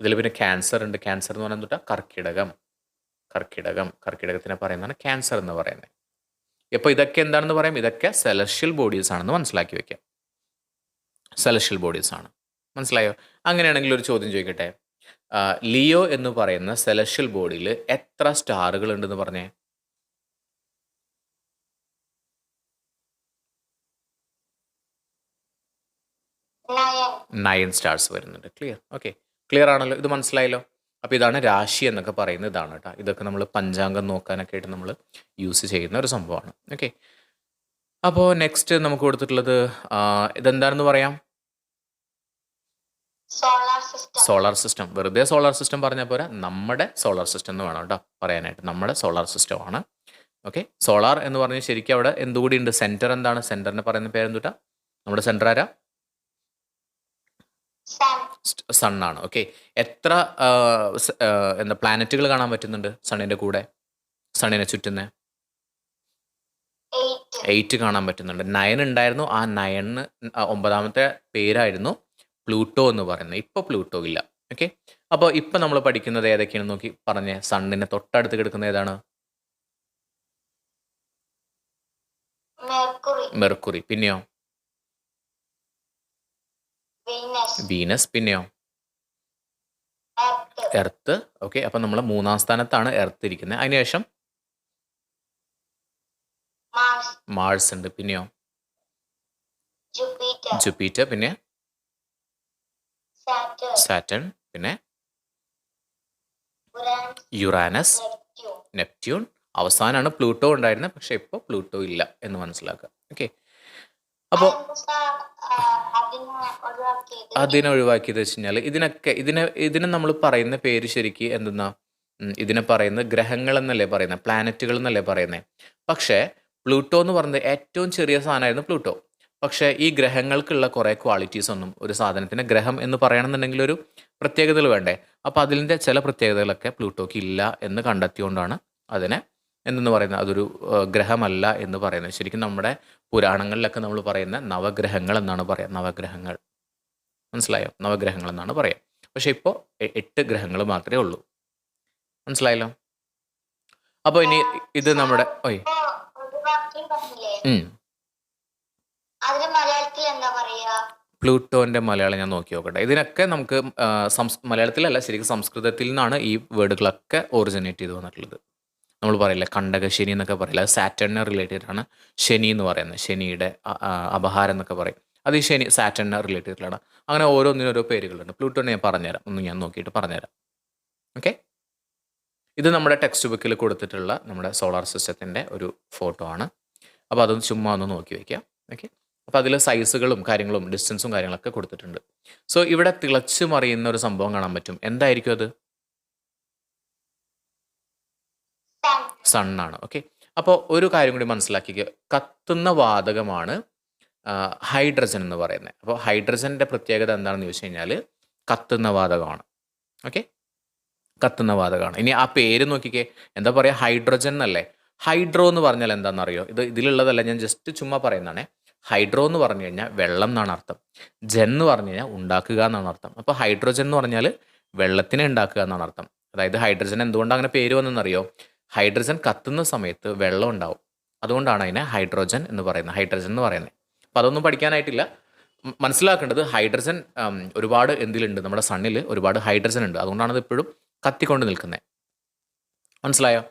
ഇതിൽ പിന്നെ ക്യാൻസർ ഉണ്ട്. ക്യാൻസർ എന്ന് പറഞ്ഞാൽ എന്താ? കർക്കിടകം. കർക്കിടകത്തിനെ പറയുന്നതാണ് ക്യാൻസർ എന്ന് പറയുന്നത്. അപ്പോൾ ഇതൊക്കെ എന്താണെന്ന് പറയാം? ഇതൊക്കെ സെലഷ്യൽ ബോഡീസ് ആണെന്ന് മനസ്സിലാക്കി വെക്കാം. സെലഷ്യൽ ബോഡീസ് ആണ്. മനസ്സിലായോ? അങ്ങനെയാണെങ്കിൽ ഒരു ചോദ്യം ചോദിക്കട്ടെ. ലിയോ എന്ന് പറയുന്ന സെലഷ്യൽ ബോഡിയിൽ എത്ര സ്റ്റാറുകൾ ഉണ്ടെന്ന് പറഞ്ഞേ? 9 സ്റ്റാർസ് വരുന്നുണ്ട്. ക്ലിയർ? ഓക്കെ, ക്ലിയർ ആണല്ലോ? ഇത് മനസ്സിലായല്ലോ? അപ്പോൾ ഇതാണ് രാശി എന്നൊക്കെ പറയുന്നത്. ഇതാണ് കേട്ടോ. ഇതൊക്കെ നമ്മൾ പഞ്ചാംഗം നോക്കാനൊക്കെ ആയിട്ട് നമ്മൾ യൂസ് ചെയ്യുന്ന ഒരു സംഭവമാണ്. ഓക്കെ. അപ്പോൾ നെക്സ്റ്റ് നമുക്ക് കൊടുത്തിട്ടുള്ളത് ഇതെന്താണെന്ന് പറയാം? Solar system. വെറുതെ സോളാർ സിസ്റ്റം പറഞ്ഞാൽ പോരാ, നമ്മുടെ സോളാർ സിസ്റ്റം എന്ന് വേണം കേട്ടോ പറയാനായിട്ട്. നമ്മുടെ സോളാർ സിസ്റ്റമാണ്. ഓക്കെ. സോളാർ എന്ന് പറഞ്ഞാൽ ശരിക്കും അവിടെ എന്തുകൂടി ഉണ്ട്? സെൻറ്റർ. എന്താണ് സെൻറ്ററിന് പറയുന്ന പേരെന്തുട്ടാ? നമ്മുടെ സെൻറ്റർ ആരാ? സണ്ണാണ്. ഓക്കെ. എത്ര എന്താ പ്ലാനറ്റുകൾ കാണാൻ പറ്റുന്നുണ്ട് സണ്ണിൻ്റെ കൂടെ? സണ്ണിനെ ചുറ്റുന്ന 8 കാണാൻ പറ്റുന്നുണ്ട്. 9 ഉണ്ടായിരുന്നു. ആ 9 9ാമത്തെ പേരായിരുന്നു പ്ലൂട്ടോ എന്ന് പറയുന്നത്. ഇപ്പോൾ പ്ലൂട്ടോ ഇല്ല. ഓക്കെ. അപ്പോൾ ഇപ്പം നമ്മൾ പഠിക്കുന്നത് ഏതൊക്കെയാണെന്ന് നോക്കി പറഞ്ഞേ. സണ്ണിനെ തൊട്ടടുത്ത് കിടക്കുന്ന ഏതാണ്? മെർക്കുറി. പിന്നെയോ? വീനസ്. പിന്നെയോ? എർത്ത്. ഓക്കെ. അപ്പം നമ്മൾ 3ാം സ്ഥാനത്താണ് എർത്ത് ഇരിക്കുന്നത്. അതിനുശേഷം മാർസ് ഉണ്ട്. പിന്നെയോ? ജുപ്പിറ്റർ. പിന്നെ സാറ്റേൺ. പിന്നെ യുറാനസ്, നെപ്റ്റ്യൂൺ. അവസാനമാണ് പ്ലൂട്ടോ ഉണ്ടായിരുന്നത്. പക്ഷെ ഇപ്പോൾ പ്ലൂട്ടോ ഇല്ല എന്ന് മനസ്സിലാക്കുക. ഓക്കെ. അപ്പോൾ അതിനെ ഒഴിവാക്കിയത് വെച്ച് കഴിഞ്ഞാൽ ഇതിനെ നമ്മൾ പറയുന്ന പേര് ശരിക്ക് എന്തെന്നാ? ഇതിനെ പറയുന്നത് ഗ്രഹങ്ങൾ എന്നല്ലേ പറയുന്നത്, പ്ലാനറ്റുകൾ എന്നല്ലേ പറയുന്നത്. പക്ഷേ പ്ലൂട്ടോ എന്ന് പറയുന്നത് ഏറ്റവും ചെറിയ സാധനമായിരുന്നു പ്ലൂട്ടോ. പക്ഷേ ഈ ഗ്രഹങ്ങൾക്കുള്ള കുറേ ക്വാളിറ്റീസ് ഒന്നും ഒരു സാധനത്തിന് ഗ്രഹം എന്ന് പറയണമെന്നുണ്ടെങ്കിൽ ഒരു പ്രത്യേകതകൾ വേണ്ടേ? അപ്പോൾ അതിൻ്റെ ചില പ്രത്യേകതകളൊക്കെ പ്ലൂട്ടോക്ക് ഇല്ല എന്ന് കണ്ടെത്തിയോണ്ടാണ് അതിനെ എന്തെന്ന് പറയുന്നത്, അതൊരു ഗ്രഹമല്ല എന്ന് പറയുന്നത്. ശരിക്കും നമ്മുടെ പുരാണങ്ങളിലൊക്കെ നമ്മൾ പറയുന്ന നവഗ്രഹങ്ങൾ എന്നാണ് പറയുക. നവഗ്രഹങ്ങൾ. മനസ്സിലായോ? നവഗ്രഹങ്ങൾ എന്നാണ് പറയുക. പക്ഷെ ഇപ്പോൾ 8 ഗ്രഹങ്ങൾ മാത്രമേ ഉള്ളൂ. മനസ്സിലായല്ലോ? അപ്പോൾ ഇനി ഇത് നമ്മുടെ പ്ലൂട്ടോന്റെ മലയാളം ഞാൻ നോക്കി നോക്കട്ടെ. ഇതിനൊക്കെ നമുക്ക് മലയാളത്തിലല്ല, ശരിക്കും സംസ്കൃതത്തിൽ നിന്നാണ് ഈ വേർഡുകളൊക്കെ ഒറിജിനേറ്റ് ചെയ്ത് വന്നിട്ടുള്ളത്. നമ്മൾ പറയില്ല കണ്ടകശനി എന്നൊക്കെ പറയില്ല, അത് സാറ്റേണിനെ റിലേറ്റഡ് ആണ്. ശനി എന്ന് പറയുന്നത് ശനിയുടെ അപഹാരം എന്നൊക്കെ പറയും. അത് ഈ സാറ്റേണിനെ റിലേറ്റഡിലാണ്. അങ്ങനെ ഓരോന്നിനും ഓരോ പേരുകളുണ്ട്. പ്ലൂട്ടോനെ ഞാൻ പറഞ്ഞുതരാം, ഒന്ന് ഞാൻ നോക്കിയിട്ട് പറഞ്ഞുതരാം. ഓക്കെ. ഇത് നമ്മുടെ ടെക്സ്റ്റ് ബുക്കിൽ കൊടുത്തിട്ടുള്ള നമ്മുടെ സോളാർ സിസ്റ്റത്തിൻ്റെ ഒരു ഫോട്ടോ ആണ്. അപ്പോൾ അതൊന്ന് ചുമ്മാ ഒന്ന് നോക്കി വയ്ക്കാം. ഓക്കെ. അപ്പോൾ അതിൽ സൈസുകളും കാര്യങ്ങളും ഡിസ്റ്റൻസും കാര്യങ്ങളൊക്കെ കൊടുത്തിട്ടുണ്ട്. സോ ഇവിടെ തിളച്ചു മറിയുന്ന ഒരു സംഭവം കാണാൻ പറ്റും. എന്തായിരിക്കും അത്? സണ്ണാണ്. ഓക്കെ. അപ്പോൾ ഒരു കാര്യം കൂടി മനസ്സിലാക്കിക്കുക. കത്തുന്ന വാതകമാണ് ഹൈഡ്രജൻ എന്ന് പറയുന്നത്. അപ്പോൾ ഹൈഡ്രജൻ്റെ പ്രത്യേകത എന്താണെന്ന് ചോദിച്ചു കഴിഞ്ഞാൽ കത്തുന്ന വാതകമാണ്. ഓക്കെ. കത്തുന്ന വാതകമാണ്. ഇനി ആ പേര് നോക്കിക്കേ, എന്താ പറയുക? ഹൈഡ്രജൻ എന്നല്ലേ. ഹൈഡ്രോ എന്ന് പറഞ്ഞാൽ എന്താണെന്നറിയോ? ഇതിലുള്ളതല്ല, ഞാൻ ജസ്റ്റ് ചുമ്മാ പറയുന്നതാണേ. ഹൈഡ്രോ എന്ന് പറഞ്ഞു കഴിഞ്ഞാൽ വെള്ളം എന്നാണ് അർത്ഥം. ജൻ എന്ന് പറഞ്ഞു കഴിഞ്ഞാൽ ഉണ്ടാക്കുക എന്നാണ് അർത്ഥം. അപ്പോൾ ഹൈഡ്രോജൻ എന്ന് പറഞ്ഞാൽ വെള്ളത്തിനെ ഉണ്ടാക്കുക എന്നാണ് അർത്ഥം. അതായത് ഹൈഡ്രജൻ എന്തുകൊണ്ട് അങ്ങനെ പേര് വന്നെന്നറിയോ? ഹൈഡ്രജൻ കത്തുന്ന സമയത്ത് വെള്ളം ഉണ്ടാവും. അതുകൊണ്ടാണ് അതിനെ ഹൈഡ്രോജൻ എന്ന് പറയുന്നത്, ഹൈഡ്രജൻ എന്ന് പറയുന്നത്. അപ്പോൾ അതൊന്നും പഠിക്കാനായിട്ടില്ല. മനസ്സിലാക്കേണ്ടത് ഹൈഡ്രജൻ ഒരുപാട് എന്തിലുണ്ട്? നമ്മുടെ സണ്ണിൽ ഒരുപാട് ഹൈഡ്രജൻ ഉണ്ട്. അതുകൊണ്ടാണ് ഇത് ഇപ്പോഴും കത്തിക്കൊണ്ട് നിൽക്കുന്നത്. മനസ്സിലായോ?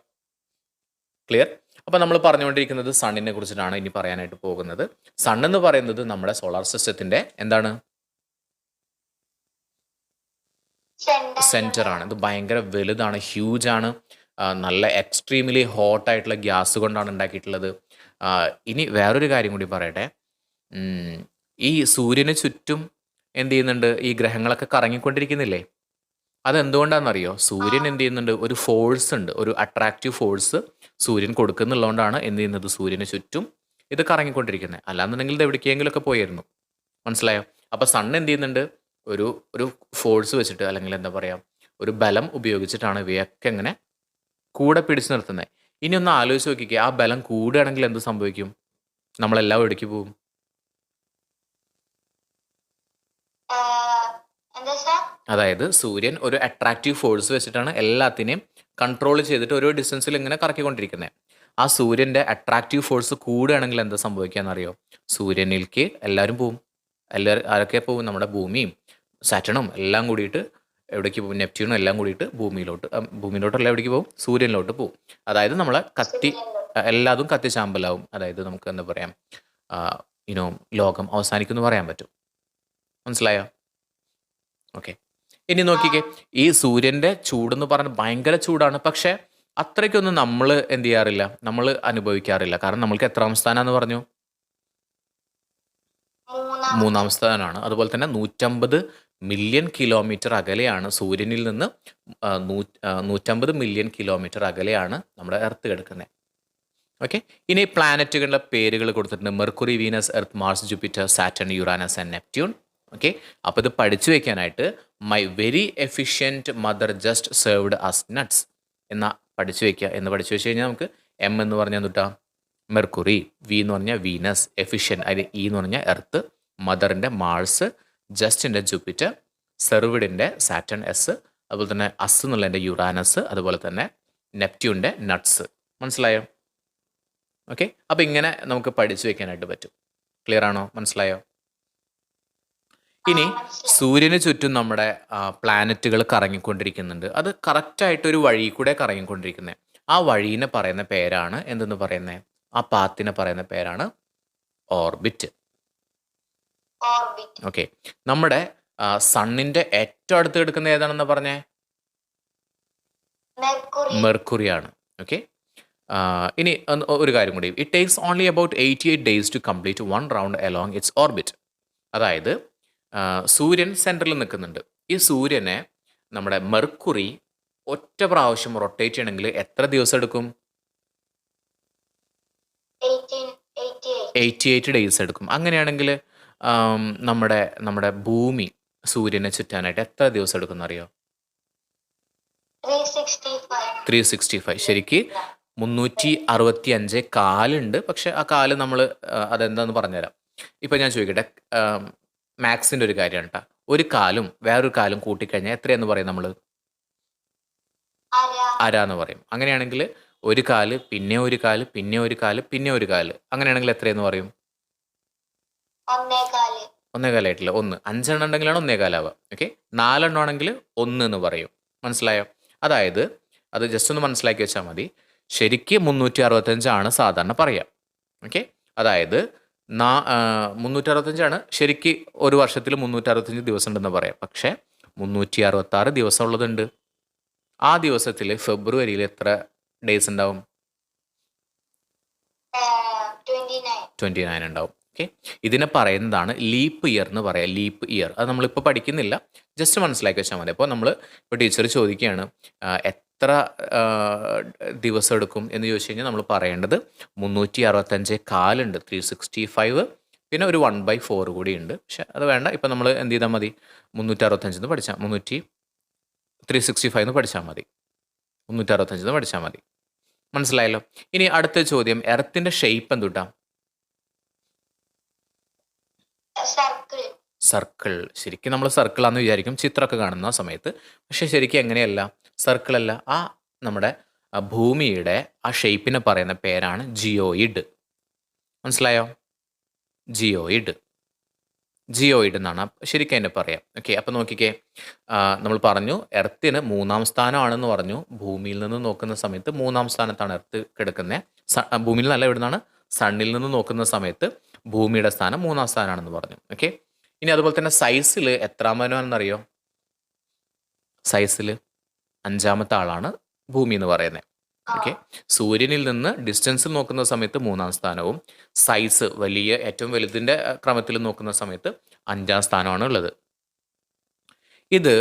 ക്ലിയർ? അപ്പോൾ നമ്മൾ പറഞ്ഞുകൊണ്ടിരിക്കുന്നത് സണ്ണിനെ കുറിച്ചിട്ടാണ് ഇനി പറയാനായിട്ട് പോകുന്നത്. സൺ എന്ന് പറയുന്നത് നമ്മുടെ സോളാർ സിസ്റ്റത്തിൻ്റെ എന്താണ്? സെൻറ്റർ ആണ്. ഇത് ഭയങ്കര വലുതാണ്, ഹ്യൂജ് ആണ്. നല്ല എക്സ്ട്രീംലി ഹോട്ടായിട്ടുള്ള ഗ്യാസ് കൊണ്ടാണ് ഉണ്ടാക്കിയിട്ടുള്ളത്. ഇനി വേറൊരു കാര്യം കൂടി പറയട്ടെ. ഈ സൂര്യന് ചുറ്റും എന്ത് ചെയ്യുന്നുണ്ട്? ഈ ഗ്രഹങ്ങളൊക്കെ കറങ്ങിക്കൊണ്ടിരിക്കുന്നില്ലേ? അതെന്തുകൊണ്ടാണെന്നറിയോ? സൂര്യൻ എന്ത് ചെയ്യുന്നുണ്ട്? ഒരു ഫോഴ്സ് ഉണ്ട്, ഒരു അട്രാക്റ്റീവ് ഫോഴ്സ് സൂര്യൻ കൊടുക്കുന്നുള്ളതുകൊണ്ടാണ് എന്ത് ചെയ്യുന്നത്? സൂര്യന് ചുറ്റും ഇത് കറങ്ങിക്കൊണ്ടിരിക്കുന്നത്. അല്ലാന്നുണ്ടെങ്കിൽ ഇത് എവിടേക്കെങ്കിലുമൊക്കെ പോയിരുന്നു. മനസ്സിലായോ? അപ്പോൾ സൺ എന്ത് ചെയ്യുന്നുണ്ട്? ഒരു ഫോഴ്സ് വെച്ചിട്ട്, അല്ലെങ്കിൽ എന്താ പറയുക, ഒരു ബലം ഉപയോഗിച്ചിട്ടാണ് ഇവയൊക്കെ ഇങ്ങനെ കൂടെ പിടിച്ചു നിർത്തുന്നത്. ഇനി ഒന്ന് ആലോചിച്ച് നോക്കിക്കുക, ആ ബലം കൂടുകയാണെങ്കിൽ എന്ത് സംഭവിക്കും? നമ്മളെല്ലാം എവിടേക്ക് പോകും? എന്താ സാർ? അതായത് സൂര്യൻ ഒരു അട്രാക്റ്റീവ് ഫോഴ്സ് വെച്ചിട്ടാണ് എല്ലാത്തിനെയും കൺട്രോൾ ചെയ്തിട്ട് ഓരോ ഡിസ്റ്റൻസിൽ ഇങ്ങനെ കറക്കിക്കൊണ്ടിരിക്കുന്നത്. ആ സൂര്യൻ്റെ അട്രാക്റ്റീവ് ഫോഴ്സ് കൂടുകയാണെങ്കിൽ എന്താ സംഭവിക്കാന്നറിയോ? സൂര്യനിലേക്ക് എല്ലാവരും പോവും. ആരൊക്കെ പോവും? നമ്മുടെ ഭൂമിയും സാറ്റണും എല്ലാം കൂടിയിട്ട് എവിടേക്ക് പോകും? നെപ്റ്റ്യൂണും എല്ലാം കൂടിയിട്ട് ഭൂമിയിലോട്ടല്ല എവിടേക്ക് പോകും? സൂര്യനിലോട്ട് പോകും. അതായത് നമ്മളെ എല്ലാതും കത്തി ചാമ്പലാവും. അതായത് നമുക്ക് എന്താ പറയാം, ലോകം അവസാനിക്കുമെന്ന് പറയാൻ പറ്റും. മനസ്സിലായോ? ഓക്കെ. ഇനി നോക്കിക്കേ, ഈ സൂര്യൻ്റെ ചൂടെന്ന് പറഞ്ഞാൽ ഭയങ്കര ചൂടാണ്. പക്ഷേ അത്രയ്ക്കൊന്നും നമ്മൾ എന്ത് ചെയ്യാറില്ല, നമ്മൾ അനുഭവിക്കാറില്ല. കാരണം നമ്മൾക്ക് എത്രാം സ്ഥാനമാണെന്ന് പറഞ്ഞു? 3-ാം സ്ഥാനമാണ്. അതുപോലെ തന്നെ 150 മില്യൺ കിലോമീറ്റർ അകലെയാണ് സൂര്യനിൽ നിന്ന് 150 മില്യൺ കിലോമീറ്റർ അകലെയാണ് നമ്മുടെ എർത്ത് കിടക്കുന്നത്. ഓക്കെ. ഇനി പ്ലാനറ്റുകളുടെ പേരുകൾ കൊടുത്തിട്ടുണ്ട്: Mercury, Venus, Earth, Mars, Jupiter, Saturn, Uranus and Neptune. Okay. അപ്പോൾ ഇത് പഠിച്ചു വെക്കാനായിട്ട് my very efficient mother just served us nuts എന്ന് പഠിച്ചു വെക്കുക. പഠിച്ചു വെച്ച് കഴിഞ്ഞാൽ നമുക്ക് എം എന്ന് പറഞ്ഞാൽ എന്തുട്ടാ? മെർക്കുറി. വി എന്ന് പറഞ്ഞാൽ വീനസ്. എഫിഷ്യൻ അതിൽ ഇ എന്ന് പറഞ്ഞാൽ എർത്ത്. മദറിൻ്റെ മാർസ്. ജസ്റ്റിൻ്റെ ജൂപ്പിറ്റർ. സെർവിഡിൻ്റെ സാറ്റൺ എസ്. അതുപോലെ തന്നെ അസ് എന്നുള്ളതിൻ്റെ യുറാനസ്. അതുപോലെ തന്നെ നെപ്റ്റ്യൂണിൻ്റെ നട്ട്സ്. മനസ്സിലായോ? ഓക്കെ. അപ്പോൾ ഇങ്ങനെ നമുക്ക് പഠിച്ചു വെക്കാനായിട്ട് പറ്റും. ക്ലിയർ ആണോ? മനസ്സിലായോ? ഇനി സൂര്യന് ചുറ്റും നമ്മുടെ പ്ലാനറ്റുകൾ കറങ്ങിക്കൊണ്ടിരിക്കുന്നുണ്ട്. അത് കറക്റ്റായിട്ടൊരു വഴി കൂടെ കറങ്ങിക്കൊണ്ടിരിക്കുന്നത്. ആ വഴീനെ പറയുന്ന പേരാണ് എന്തെന്ന് പറയുന്നത്? ആ പാത്തിനെ പറയുന്ന പേരാണ് ഓർബിറ്റ്. ഓക്കെ. നമ്മുടെ സണ്ണിൻ്റെ ഏറ്റവും അടുത്ത് കിടക്കുന്ന ഏതാണെന്ന് പറഞ്ഞേ? മെർക്കുറിയാണ്. ഓക്കെ. ഇനി ഒരു കാര്യം കൂടി. It takes only about 88 days to complete 1 round along its orbit. അതായത് സൂര്യൻ സെൻറ്ററിൽ നിൽക്കുന്നുണ്ട്. ഈ സൂര്യനെ നമ്മുടെ മെർക്കുറി ഒറ്റ പ്രാവശ്യം റൊട്ടേറ്റ് ചെയ്യണമെങ്കിൽ എത്ര ദിവസം എടുക്കും? 88 days എടുക്കും. അങ്ങനെയാണെങ്കിൽ നമ്മുടെ ഭൂമി സൂര്യനെ ചുറ്റാനായിട്ട് എത്ര ദിവസം എടുക്കും എന്നറിയോ? 365. ശരിക്ക് 365 കാലുണ്ട്. പക്ഷെ ആ കാല് നമ്മൾ അതെന്താന്ന് പറഞ്ഞുതരാം. ഇപ്പം ഞാൻ ചോദിക്കട്ടെ, മാത്സിൻ്റെ ഒരു കാര്യമാണ് കേട്ടോ. ഒരു കാലും വേറൊരു കാലും കൂട്ടിക്കഴിഞ്ഞാൽ എത്രയെന്ന് പറയും നമ്മൾ? അര എന്ന് പറയും. അങ്ങനെയാണെങ്കിൽ ഒരു കാല് പിന്നെ ഒരു കാല് പിന്നെ ഒരു കാല് പിന്നെ ഒരു കാല്, അങ്ങനെയാണെങ്കിൽ എത്രയെന്ന് പറയും? 1.25 ആയിട്ടില്ല, 1. 5 എണ്ണം ഉണ്ടെങ്കിലാണ് 1.25 ആവുക. ഓക്കെ. 4 എണ്ണം ആണെങ്കിൽ 1 എന്ന് പറയും. മനസ്സിലായോ? അതായത് അത് ജസ്റ്റ് ഒന്ന് മനസ്സിലാക്കി വെച്ചാൽ മതി. ശരിക്ക് 365 ആണ് സാധാരണ പറയുക. ഓക്കെ. അതായത് 365 ശരിക്ക് ഒരു വർഷത്തിൽ 365 ദിവസം ഉണ്ടെന്ന് പറയാം. പക്ഷേ 366 ദിവസം ഉള്ളതുണ്ട്. ആ ദിവസത്തിൽ ഫെബ്രുവരിയിൽ എത്ര ഡേയ്സ് ഉണ്ടാവും? 29 ഉണ്ടാവും. ഓക്കെ. ഇതിനെ പറയുന്നതാണ് ലീപ്പ് ഇയർ എന്ന് പറയാം. ലീപ്പ് ഇയർ അത് നമ്മളിപ്പോൾ പഠിക്കുന്നില്ല, ജസ്റ്റ് മനസ്സിലാക്കി വെച്ചാൽ മതി. അപ്പോൾ നമ്മൾ ഇപ്പോൾ ടീച്ചർ ചോദിക്കുകയാണ് എത്ര ദിവസം എടുക്കും എന്ന് ചോദിച്ചു കഴിഞ്ഞാൽ നമ്മൾ പറയേണ്ടത് 365 കാലുണ്ട്, 365, പിന്നെ ഒരു 1/4 കൂടി ഉണ്ട്. പക്ഷെ അത് വേണ്ട. ഇപ്പം നമ്മൾ എന്ത് ചെയ്താൽ മതി? 365 എന്ന് പഠിച്ചാൽ 365 എന്ന് പഠിച്ചാൽ മതി. 365 എന്ന് പഠിച്ചാൽ മതി. മനസ്സിലായല്ലോ? ഇനി അടുത്ത ചോദ്യം, എർത്തിൻ്റെ ഷേപ്പ് എന്തുട്ടാ? സർക്കിൾ. ശരിക്കും നമ്മൾ സർക്കിളാന്ന് വിചാരിക്കും ചിത്രമൊക്കെ കാണുന്ന സമയത്ത്. പക്ഷെ ശരിക്കും എങ്ങനെയല്ല, സർക്കിളല്ല. ആ നമ്മുടെ ഭൂമിയുടെ ആ ഷേപ്പിനെ പറയുന്ന പേരാണ് ജിയോയിഡ്. മനസ്സിലായോ? ജിയോയിഡ് എന്നാണ് ശരിക്കും അതിനെ പറയാം. ഓക്കെ. അപ്പോൾ നോക്കിക്കേ, നമ്മൾ പറഞ്ഞു എർത്തിന് 3-ാം സ്ഥാനമാണെന്ന് പറഞ്ഞു. ഭൂമിയിൽ നിന്ന് നോക്കുന്ന സമയത്ത് 3-ാം സ്ഥാനത്താണ് എർത്ത് കിടക്കുന്നത്. ഭൂമിയിൽ നല്ല എവിടുന്നാണ്? സണ്ണിൽ നിന്ന് നോക്കുന്ന സമയത്ത് ഭൂമിയുടെ സ്ഥാനം 3-ാം സ്ഥാനമാണെന്ന് പറഞ്ഞു. ഓക്കെ. ഇനി അതുപോലെ തന്നെ സൈസിൽ എത്രാമനാണെന്നറിയോ? സൈസിൽ 5-ാമത്തെ ആളാണ് ഭൂമി എന്ന് പറയുന്നത്. ഓക്കെ. സൂര്യനിൽ നിന്ന് ഡിസ്റ്റൻസിൽ നോക്കുന്ന സമയത്ത് 3-ാം സ്ഥാനവും സൈസ് വലിയ ഏറ്റവും വലുതിൻ്റെ ക്രമത്തിൽ നോക്കുന്ന സമയത്ത് 5-ാം സ്ഥാനമാണ് ഉള്ളത്. ഇത്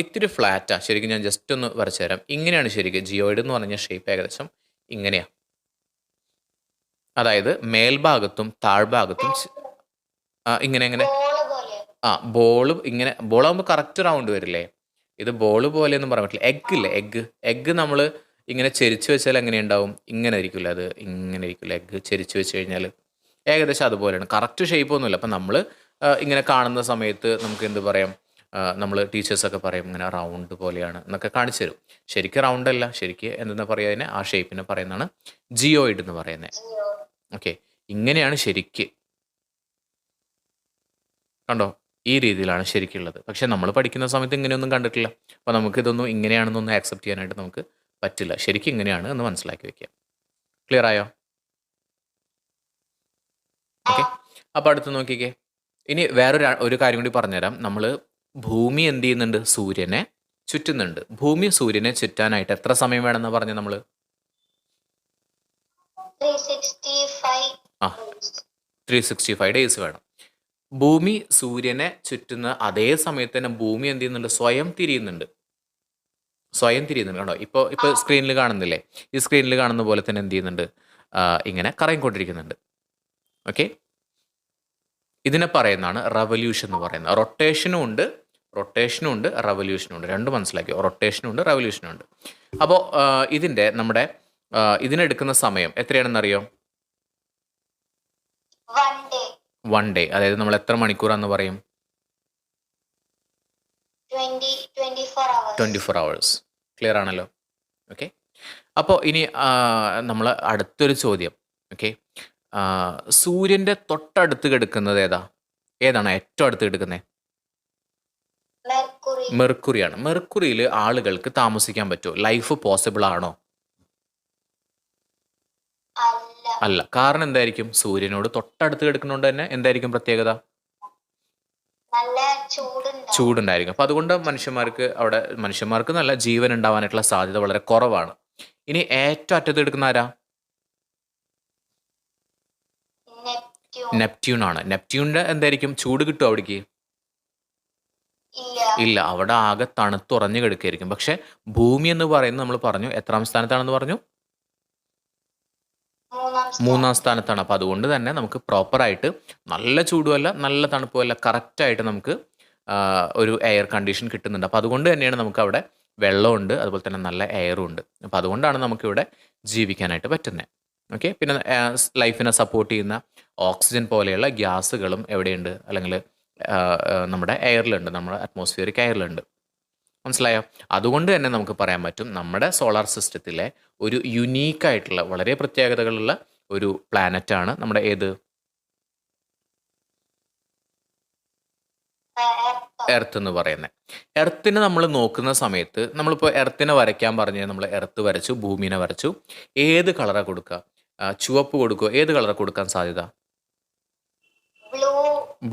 ഇത്തിരി ഫ്ലാറ്റാണ്. ശരിക്കും ഞാൻ ജസ്റ്റ് ഒന്ന് വരച്ചു തരാം. ഇങ്ങനെയാണ് ശരിക്കും ജിയോയിഡ് എന്ന് പറഞ്ഞ ഷേപ്പ്. ഏകദേശം ഇങ്ങനെയാണ്. അതായത് മേൽഭാഗത്തും താഴ്ഭാഗത്തും ഇങ്ങനെ ബോള് ഇങ്ങനെ. ബോളാകുമ്പോൾ കറക്റ്റ് റൗണ്ട് വരില്ലേ? ഇത് ബോള് പോലെ ഒന്നും പറയാൻ പറ്റില്ല. എഗ്ഗ് ഇല്ലേ? എഗ്ഗ് നമ്മൾ ഇങ്ങനെ ചെരിച്ച് വെച്ചാൽ എങ്ങനെ ഉണ്ടാവും? ഇങ്ങനെ ആയിരിക്കില്ല. അത് ഇങ്ങനെ ആയിരിക്കില്ല. എഗ്ഗ് ചെരിച്ച് വെച്ച് കഴിഞ്ഞാൽ ഏകദേശം അതുപോലെയാണ്. കറക്റ്റ് ഷേപ്പ് ഒന്നുമില്ല. അപ്പം നമ്മൾ ഇങ്ങനെ കാണുന്ന സമയത്ത് നമുക്ക് എന്ത് പറയാം, നമ്മൾ ടീച്ചേഴ്സൊക്കെ പറയും ഇങ്ങനെ റൗണ്ട് പോലെയാണ് എന്നൊക്കെ കാണിച്ചു തരും. ശരിക്കും റൗണ്ട് അല്ല, ശരിക്കും എന്തെന്ന് പറയുക, അതിനെ ആ ഷേപ്പിനെ പറയുന്നതാണ് ജിയോയിഡ് എന്ന് പറയുന്നത്. ഓക്കെ, ഇങ്ങനെയാണ് ശരിക്ക്. കണ്ടോ, ഈ രീതിയിലാണ് ശരിക്കുള്ളത്. പക്ഷെ നമ്മൾ പഠിക്കുന്ന സമയത്ത് ഇങ്ങനെയൊന്നും കണ്ടിട്ടില്ല. അപ്പോൾ നമുക്കിതൊന്നും ഇങ്ങനെയാണെന്നൊന്നും ആക്സെപ്റ്റ് ചെയ്യാനായിട്ട് നമുക്ക് പറ്റില്ല. ശരിക്കും ഇങ്ങനെയാണ് എന്ന് മനസ്സിലാക്കി വെക്കുക. ക്ലിയർ ആയോ? ഓക്കെ, അപ്പോൾ അടുത്ത് നോക്കിക്കേ. ഇനി ഒരു കാര്യം കൂടി പറഞ്ഞുതരാം. നമ്മൾ ഭൂമി എന്ത് ചെയ്യുന്നുണ്ട്? സൂര്യനെ ചുറ്റുന്നുണ്ട്. ഭൂമി സൂര്യനെ ചുറ്റാനായിട്ട് എത്ര സമയം വേണമെന്ന് പറഞ്ഞു നമ്മൾ? 365 ഡേയ്സ് വേണം. ഭൂമി സൂര്യനെ ചുറ്റുന്ന അതേ സമയത്ത് തന്നെ ഭൂമി എന്ത് ചെയ്യുന്നുണ്ട്? സ്വയം തിരിയുന്നുണ്ട്. കണ്ടോ, ഇപ്പോൾ സ്ക്രീനിൽ കാണുന്നില്ലേ? ഈ സ്ക്രീനിൽ കാണുന്ന പോലെ തന്നെ എന്ത് ചെയ്യുന്നുണ്ട്? ഇങ്ങനെ കറങ്ങിക്കൊണ്ടിരിക്കുന്നുണ്ട്. ഓക്കെ, ഇതിനെ പറയുന്നതാണ് റവല്യൂഷൻ എന്ന് പറയുന്നത്. റൊട്ടേഷനും ഉണ്ട്, റവല്യൂഷനും ഉണ്ട്. രണ്ടും മനസ്സിലാക്കി. റൊട്ടേഷനും ഉണ്ട്, റവല്യൂഷനും ഉണ്ട്. അപ്പോൾ ഇതിനെടുക്കുന്ന സമയം എത്രയാണെന്നറിയോ? 1 ഡേ. അതായത് നമ്മൾ എത്ര മണിക്കൂറാന്ന് പറയും? 24 hours. ക്ലിയർ ആണല്ലോ? ഓക്കെ, അപ്പോൾ ഇനി നമ്മൾ അടുത്തൊരു ചോദ്യം. ഓക്കെ, സൂര്യൻ്റെ തൊട്ടടുത്ത് കിടക്കുന്നത് ഏതാണ് ഏറ്റവും അടുത്ത് കിടക്കുന്നത്? മെർക്കുറിയാണ്. മെർക്കുറിയിൽ ആളുകൾക്ക് താമസിക്കാൻ പറ്റുമോ? ലൈഫ് പോസിബിൾ ആണോ? അല്ല. കാരണം എന്തായിരിക്കും? സൂര്യനോട് തൊട്ടടുത്ത് കിടക്കുന്നതുകൊണ്ട് തന്നെ എന്തായിരിക്കും പ്രത്യേകത? ചൂടുണ്ടായിരിക്കും. അപ്പം അതുകൊണ്ട് മനുഷ്യന്മാർക്ക് നല്ല ജീവൻ ഉണ്ടാവാനായിട്ടുള്ള സാധ്യത വളരെ കുറവാണ്. ഇനി ഏറ്റവും അറ്റത്ത് എടുക്കുന്ന ആരാ? നെപ്റ്റ്യൂൺ ആണ്. നെപ്റ്റ്യൂണിന്റെ എന്തായിരിക്കും? ചൂട് കിട്ടുമോ അവിടേക്ക്? ഇല്ല, അവിടെ ആകെ തണുത്തുറഞ്ഞു കിടക്കുകയായിരിക്കും. പക്ഷെ ഭൂമി എന്ന് പറയുന്നത് നമ്മൾ പറഞ്ഞു എത്രാം സ്ഥാനത്താണെന്ന് പറഞ്ഞു? 3-ാം സ്ഥാനത്താണ്. അപ്പം അതുകൊണ്ട് തന്നെ നമുക്ക് പ്രോപ്പറായിട്ട് നല്ല ചൂടുമല്ല നല്ല തണുപ്പുമല്ല, കറക്റ്റായിട്ട് നമുക്ക് ഒരു എയർ കണ്ടീഷൻ കിട്ടുന്നുണ്ട്. അപ്പം അതുകൊണ്ട് തന്നെയാണ് നമുക്ക് അവിടെ വെള്ളമുണ്ട്, അതുപോലെ തന്നെ നല്ല എയറും ഉണ്ട്. അപ്പം അതുകൊണ്ടാണ് നമുക്കിവിടെ ജീവിക്കാനായിട്ട് പറ്റുന്നത്. ഓക്കെ, പിന്നെ ലൈഫിനെ സപ്പോർട്ട് ചെയ്യുന്ന ഓക്സിജൻ പോലെയുള്ള ഗ്യാസുകളും എവിടെയുണ്ട്? അല്ലെങ്കിൽ നമ്മുടെ എയറിലുണ്ട്, നമ്മുടെ അറ്റ്മോസ്ഫിയറിക് എയറിലുണ്ട്. മനസ്സിലായോ? അതുകൊണ്ട് തന്നെ നമുക്ക് പറയാൻ പറ്റും നമ്മുടെ സോളാർ സിസ്റ്റത്തിലെ ഒരു യുണീക്കായിട്ടുള്ള വളരെ പ്രത്യേകതകളുള്ള ഒരു പ്ലാനറ്റാണ് നമ്മുടെ ഏത്? എർത്ത് എന്ന് പറയുന്നത്. എർത്തിനെ നമ്മൾ നോക്കുന്ന സമയത്ത് നമ്മളിപ്പോൾ എർത്തിനെ വരയ്ക്കാൻ പറഞ്ഞാൽ നമ്മൾ എർത്ത് വരച്ചു, ഭൂമിനെ വരച്ചു. ഏത് കളറാണ് കൊടുക്കുക? ചുവപ്പ് കൊടുക്കുക? ഏത് കളറാണ് കൊടുക്കാൻ സാധ്യത?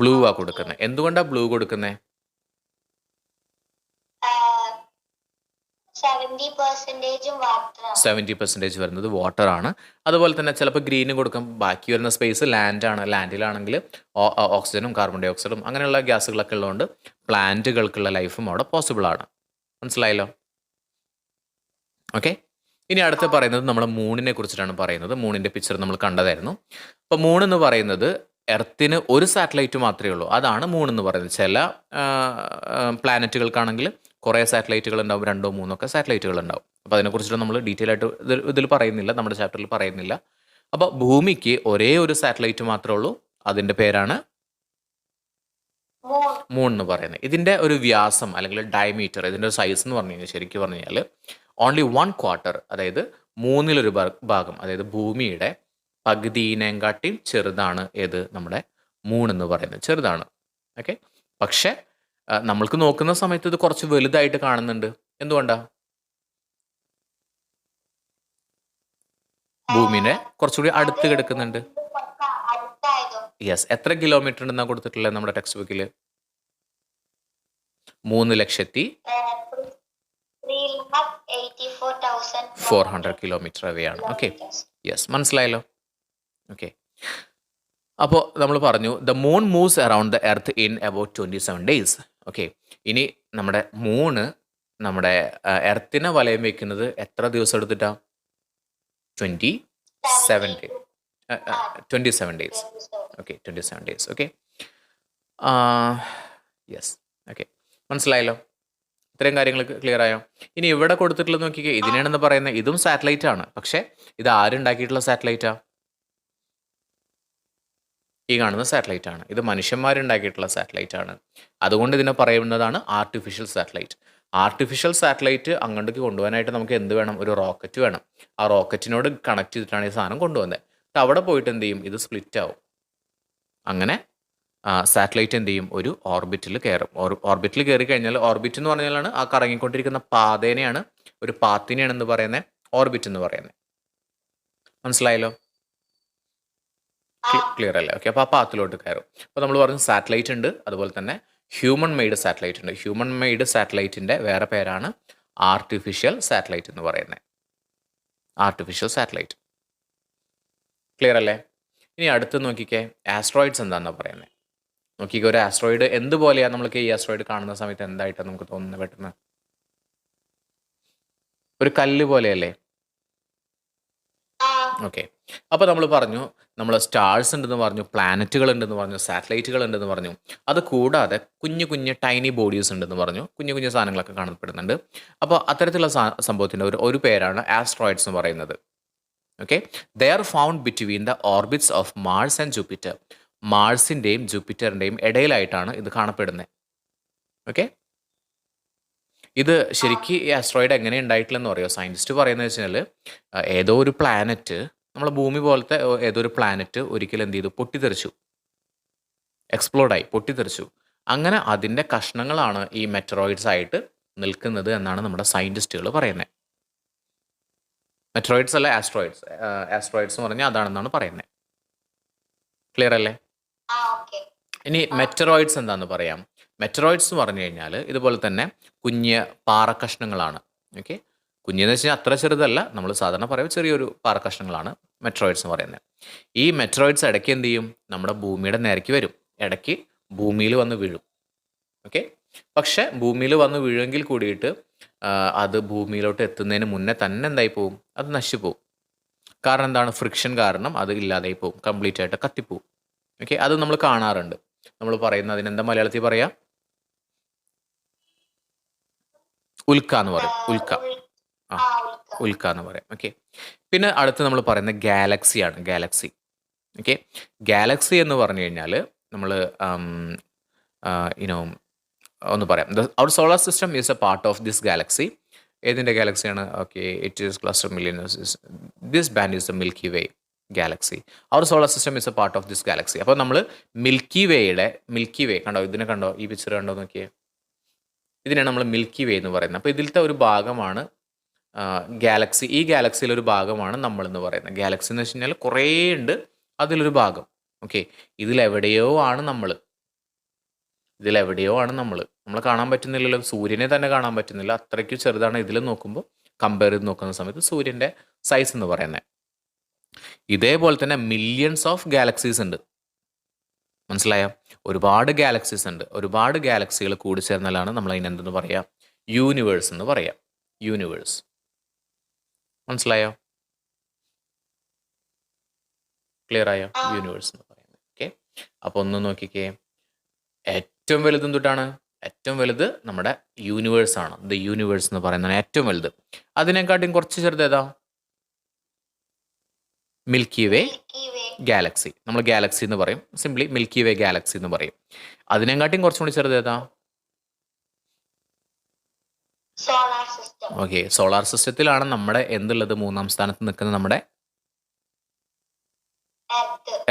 ബ്ലൂ ആ കൊടുക്കുന്നത്. എന്തുകൊണ്ടാണ് ബ്ലൂ കൊടുക്കുന്നത്? 70% വരുന്നത് വാട്ടർ ആണ്. അതുപോലെ തന്നെ ചിലപ്പോൾ ഗ്രീനും കൊടുക്കാം. ബാക്കി വരുന്ന സ്പേസ് ലാൻഡാണ്. ലാൻഡിലാണെങ്കിൽ ഓക്സിജനും കാർബൺ ഡൈ ഓക്സൈഡും അങ്ങനെയുള്ള ഗ്യാസുകളൊക്കെ ഉള്ളതുകൊണ്ട് പ്ലാന്റുകൾക്കുള്ള ലൈഫും അവിടെ പോസിബിൾ ആണ്. മനസ്സിലായല്ലോ? ഓക്കെ, ഇനി അടുത്ത് പറയുന്നത് നമ്മുടെ മൂണിനെ കുറിച്ചിട്ടാണ് പറയുന്നത്. മൂണിൻ്റെ പിക്ചർ നമ്മൾ കണ്ടതായിരുന്നു. അപ്പോൾ മൂണെന്ന് പറയുന്നത് എർത്തിന് ഒരു സാറ്റലൈറ്റ് മാത്രമേ ഉള്ളൂ. അതാണ് മൂണെന്ന് പറയുന്നത്. ചില പ്ലാനറ്റുകൾക്കാണെങ്കിൽ കുറേ സാറ്റലൈറ്റുകൾ ഉണ്ടാവും, 2 3 ഒക്കെ സാറ്റലൈറ്റുകൾ ഉണ്ടാവും. അപ്പോൾ അതിനെക്കുറിച്ചിട്ട് നമ്മൾ ഡീറ്റെയിൽ ആയിട്ട് ഇതിൽ പറയുന്നില്ല, നമ്മുടെ ചാപ്റ്ററിൽ പറയുന്നില്ല. അപ്പോൾ ഭൂമിക്ക് ഒരേ ഒരു സാറ്റലൈറ്റ് മാത്രമേ ഉള്ളൂ. അതിൻ്റെ പേരാണ് മൂൺ എന്ന് പറയുന്നത്. ഇതിൻ്റെ ഒരു വ്യാസം അല്ലെങ്കിൽ ഡയമീറ്റർ, ഇതിൻ്റെ ഒരു സൈസ് എന്ന് പറഞ്ഞു കഴിഞ്ഞാൽ ശരിക്കും പറഞ്ഞു കഴിഞ്ഞാൽ ഓൺലി 1/4, അതായത് 1/3 ഭാഗം, അതായത് ഭൂമിയുടെ പകുതിയിനെക്കാട്ടിയും ചെറുതാണ് ഏത്? നമ്മുടെ മൂൺ എന്ന് പറയുന്നത്. ചെറുതാണ്. ഓക്കെ, പക്ഷെ നമ്മൾക്ക് നോക്കുന്ന സമയത്ത് ഇത് കുറച്ച് വലുതായിട്ട് കാണുന്നുണ്ട്. എന്തുകൊണ്ടാ? ഭൂമിനെ കുറച്ചുകൂടി അടുത്ത് കിടക്കുന്നുണ്ട്. യെസ്. എത്ര കിലോമീറ്റർ ഉണ്ടെന്നാ കൊടുത്തിട്ടുള്ളത് നമ്മുടെ ടെക്സ്റ്റ് ബുക്കിൽ? 3,84,400 കിലോമീറ്റർ അവയാണ്. ഓക്കെ, യെസ്, മനസ്സിലായല്ലോ? ഓക്കെ, അപ്പോൾ നമ്മൾ പറഞ്ഞു the moon moves around the earth in about 27 days. Okay, ഇനി നമ്മുടെ മൂണ് നമ്മുടെ എർത്തിനെ വലയം വയ്ക്കുന്നത് എത്ര ദിവസം എടുത്തിട്ടാ? 27 days. 27 days. Okay, 27 days. Okay, yes. Okay, മനസ്സിലായല്ലോ? ഇത്രയും കാര്യങ്ങൾ ക്ലിയർ ആയോ? ഇനി ഇവിടെ കൊടുത്തിട്ടുള്ളത് നോക്കിക്കേ. ഇതിനാണെന്ന് പറയുന്നത് ഇതും സാറ്റലൈറ്റ് ആണ്. പക്ഷേ ഇത് ആരുണ്ടാക്കിയിട്ടുള്ള സാറ്റലൈറ്റാ? ഈ കാണുന്ന സാറ്റലൈറ്റ് ആണ്. ഇത് മനുഷ്യന്മാരുണ്ടാക്കിയിട്ടുള്ള സാറ്റലൈറ്റ് ആണ്. അതുകൊണ്ട് ഇതിനെ പറയുന്നതാണ് ആർട്ടിഫിഷ്യൽ സാറ്റലൈറ്റ്. ആർട്ടിഫിഷ്യൽ സാറ്റലൈറ്റ് അങ്ങോട്ടേക്ക് കൊണ്ടുപോകാനായിട്ട് നമുക്ക് എന്ത് വേണം? ഒരു റോക്കറ്റ് വേണം. ആ റോക്കറ്റിനോട് കണക്ട് ചെയ്തിട്ടാണ് ഈ സാധനം കൊണ്ടുവന്നത്. എന്നിട്ട് അവിടെ പോയിട്ട് എന്ത് ചെയ്യും? ഇത് സ്പ്ലിറ്റ് ആവും. അങ്ങനെ സാറ്റലൈറ്റ് എന്ത് ചെയ്യും? ഒരു ഓർബിറ്റിൽ കയറും. ഓർബിറ്റിൽ കയറി കഴിഞ്ഞാൽ, ഓർബിറ്റ് എന്ന് പറഞ്ഞാലാണ് ആ കറങ്ങിക്കൊണ്ടിരിക്കുന്ന പാതേനെയാണ്, ഒരു പാത്തിനെയാണ് എന്ന് പറയുന്നത് ഓർബിറ്റ് എന്ന് പറയുന്നത്. മനസ്സിലായല്ലോ? ക്ലിയർ അല്ലേ? ഓക്കെ. അപ്പോൾ ആ പാത്തിലോട്ട് കയറും. അപ്പോൾ നമ്മൾ പറഞ്ഞു സാറ്റലൈറ്റ് ഉണ്ട്, അതുപോലെ തന്നെ ഹ്യൂമൻ മെയ്ഡ് സാറ്റലൈറ്റ് ഉണ്ട്. ഹ്യൂമൻ മെയ്ഡ് സാറ്റലൈറ്റിൻ്റെ വേറെ പേരാണ് ആർട്ടിഫിഷ്യൽ സാറ്റലൈറ്റ് എന്ന് പറയുന്നത്. Artificial satellite. ക്ലിയർ അല്ലേ? ഇനി അടുത്ത് നോക്കിക്കേ, ആസ്ട്രോയിഡ്സ് എന്താണെന്നാണ് പറയുന്നത്. നോക്കിക്കേ, ഒരു ആസ്ട്രോയിഡ് എന്തുപോലെയാണ് നമ്മൾക്ക് ഈ ആസ്ട്രോയിഡ് കാണുന്ന സമയത്ത് എന്തായിട്ടാണ് നമുക്ക് തോന്നുന്നത്? പെട്ടെന്ന് ഒരു കല്ല് പോലെയല്ലേ? ഓക്കെ. അപ്പോൾ നമ്മൾ പറഞ്ഞു, നമ്മൾ സ്റ്റാർസ് ഉണ്ടെന്ന് പറഞ്ഞു, പ്ലാനറ്റുകൾ ഉണ്ടെന്ന് പറഞ്ഞു, സാറ്റലൈറ്റുകൾ ഉണ്ടെന്ന് പറഞ്ഞു. അത് കൂടാതെ കുഞ്ഞു കുഞ്ഞു ടൈനി ബോഡീസ് ഉണ്ടെന്ന് പറഞ്ഞു. കുഞ്ഞു കുഞ്ഞു സാധനങ്ങളൊക്കെ കാണപ്പെടുന്നുണ്ട്. അപ്പോൾ അത്തരത്തിലുള്ള സംഭവത്തിൻ്റെ ഒരു പേരാണ് ആസ്ട്രോയിഡ്സ് എന്ന് പറയുന്നത്. Okay. They are found between the orbits of Mars and Jupiter. മാർസിൻ്റെയും ജൂപ്പിറ്ററിൻ്റെയും ഇടയിലായിട്ടാണ് ഇത് കാണപ്പെടുന്നത്. ഓക്കെ. ഇത് ശരിക്കും ഈ ആസ്ട്രോയിഡ് എങ്ങനെ ഉണ്ടായിട്ടില്ലെന്ന് പറയുമോ? സയൻറ്റിസ്റ്റ് പറയുന്നത് വെച്ചാൽ, ഏതോ ഒരു പ്ലാനറ്റ്, നമ്മളെ ഭൂമി പോലത്തെ ഏതോ ഒരു പ്ലാനറ്റ് ഒരിക്കലും എന്ത് ചെയ്തു? പൊട്ടിത്തെറിച്ചു, എക്സ്പ്ലോഡായി, പൊട്ടിത്തെറിച്ചു. അങ്ങനെ അതിൻ്റെ കഷ്ണങ്ങളാണ് ഈ മെറ്ററോയിഡ്സ് ആയിട്ട് നിൽക്കുന്നത് എന്നാണ് നമ്മുടെ സയൻറ്റിസ്റ്റുകൾ പറയുന്നത്. മെറ്ററോയിഡ്സ് അല്ല, ആസ്ട്രോയിഡ്സ്. ആസ്ട്രോയിഡ്സ് എന്ന് പറഞ്ഞാൽ അതാണെന്നാണ് പറയുന്നത്. ക്ലിയർ അല്ലേ? ഇനി മെറ്ററോയിഡ്സ് എന്താണെന്ന് പറയാം. മെറ്ററോയിഡ്സ് എന്ന് പറഞ്ഞു കഴിഞ്ഞാൽ ഇതുപോലെ തന്നെ കുഞ്ഞ് പാറക്കഷ്ണങ്ങളാണ്. ഓക്കെ. കുഞ്ഞെന്ന് വെച്ച് കഴിഞ്ഞാൽ അത്ര ചെറുതല്ല, നമ്മൾ സാധാരണ പറയുമ്പോൾ ചെറിയൊരു പാറക്കഷ്ണങ്ങളാണ് മെറ്ററോയിഡ്സ് എന്ന് പറയുന്നത്. ഈ മെറ്ററോയിഡ്സ് ഇടയ്ക്ക് എന്ത് ചെയ്യും? നമ്മുടെ ഭൂമിയുടെ നേരേക്ക് വരും, ഇടയ്ക്ക് ഭൂമിയിൽ വന്ന് വീഴും. ഓക്കെ. പക്ഷെ ഭൂമിയിൽ വന്ന് വീഴുമെങ്കിൽ കൂടിയിട്ട് അത് ഭൂമിയിലോട്ട് എത്തുന്നതിന് മുന്നേ തന്നെ എന്തായി പോവും? അത് നശിച്ചു പോവും. കാരണം എന്താണ്? ഫ്രിക്ഷൻ കാരണം അത് ഇല്ലാതായി പോവും, കംപ്ലീറ്റ് ആയിട്ട് കത്തിപ്പോവും. ഓക്കെ. അത് നമ്മൾ കാണാറുണ്ട്. നമ്മൾ പറയുന്നത് അതിനെന്താ മലയാളത്തിൽ പറയാം? ഉൽക്ക എന്ന് പറയും. ഉൽക്ക. ഉൽക്ക എന്ന് പറയാം. ഓക്കെ. പിന്നെ അടുത്ത് നമ്മൾ പറയുന്നത് ഗാലക്സിയാണ്. ഗാലക്സി. ഓക്കെ. ഗാലക്സി എന്ന് പറഞ്ഞു കഴിഞ്ഞാൽ നമ്മൾ ഒന്ന് പറയാം. Our solar system is a part of this galaxy. ഏതിൻ്റെ ഗാലക്സിയാണ്? Okay. It is cluster millions. This band is the milky way galaxy. Our solar system is a part of this galaxy. അപ്പോൾ നമ്മൾ മിൽക്കി വേ കണ്ടോ? ഇതിനെ കണ്ടോ? ഈ പിക്ചർ കണ്ടോ? നോക്കിയേ. ഇതിനാണ് നമ്മൾ മിൽക്കി വേ എന്ന് പറയുന്നത്. അപ്പോൾ ഇതിലത്തെ ഒരു ഭാഗമാണ് ഗാലക്സി. ഈ ഗാലക്സിയിലൊരു ഭാഗമാണ് നമ്മളെന്ന് പറയുന്നത്. ഗാലക്സി എന്ന് വെച്ച് കഴിഞ്ഞാൽ കുറേ ഉണ്ട്, അതിലൊരു ഭാഗം. ഓക്കെ. ഇതിലെവിടെയോ ആണ് നമ്മൾ. നമ്മളെ കാണാൻ പറ്റുന്നില്ലല്ലോ. സൂര്യനെ തന്നെ കാണാൻ പറ്റുന്നില്ല, അത്രയ്ക്ക് ചെറുതാണ്. ഇതിൽ നോക്കുമ്പോൾ, കമ്പയർ ചെയ്ത് നോക്കുന്ന സമയത്ത് സൂര്യൻ്റെ സൈസ് എന്ന് പറയുന്നത്. ഇതേപോലെ തന്നെ മില്യൺസ് ഓഫ് ഗാലക്സീസ് ഉണ്ട്. മനസ്സിലായോ? ഒരുപാട് ഗാലക്സീസ് ഉണ്ട്. ഒരുപാട് ഗാലക്സികൾ കൂടി ചേർന്നാലാണ് നമ്മൾ അതിനെന്തെന്ന് പറയാം? യൂണിവേഴ്സ് എന്ന് പറയാം. യൂണിവേഴ്സ്. മനസ്സിലായോ? ക്ലിയർ ആയോ? യൂണിവേഴ്സ് എന്ന് പറയുന്നത്. ഓക്കെ. അപ്പോൾ ഒന്ന് നോക്കിക്കേ, ഏറ്റവും വലുത് എന്തുട്ടാണ്? ഏറ്റവും വലുത് നമ്മുടെ യൂണിവേഴ്സാണ്. ദ യൂണിവേഴ്സ് എന്ന് പറയുന്നതാണ് ഏറ്റവും വലുത്. അതിനെക്കാട്ടിയും കുറച്ച് ചെറുത് ഏതാ? Milky way Galaxy. നമ്മൾ ഗാലക്സി എന്ന് പറയും, സിംപ്ലി മിൽക്കി വേ ഗാലക്സി എന്ന് പറയും. അതിനെക്കാട്ടിയും കുറച്ചും കൂടി ചെറുത് ഏതാ? ഓക്കെ. സോളാർ സിസ്റ്റത്തിലാണ് നമ്മുടെ എന്തുള്ളത്? 3-ാം സ്ഥാനത്ത് നിൽക്കുന്നത് നമ്മുടെ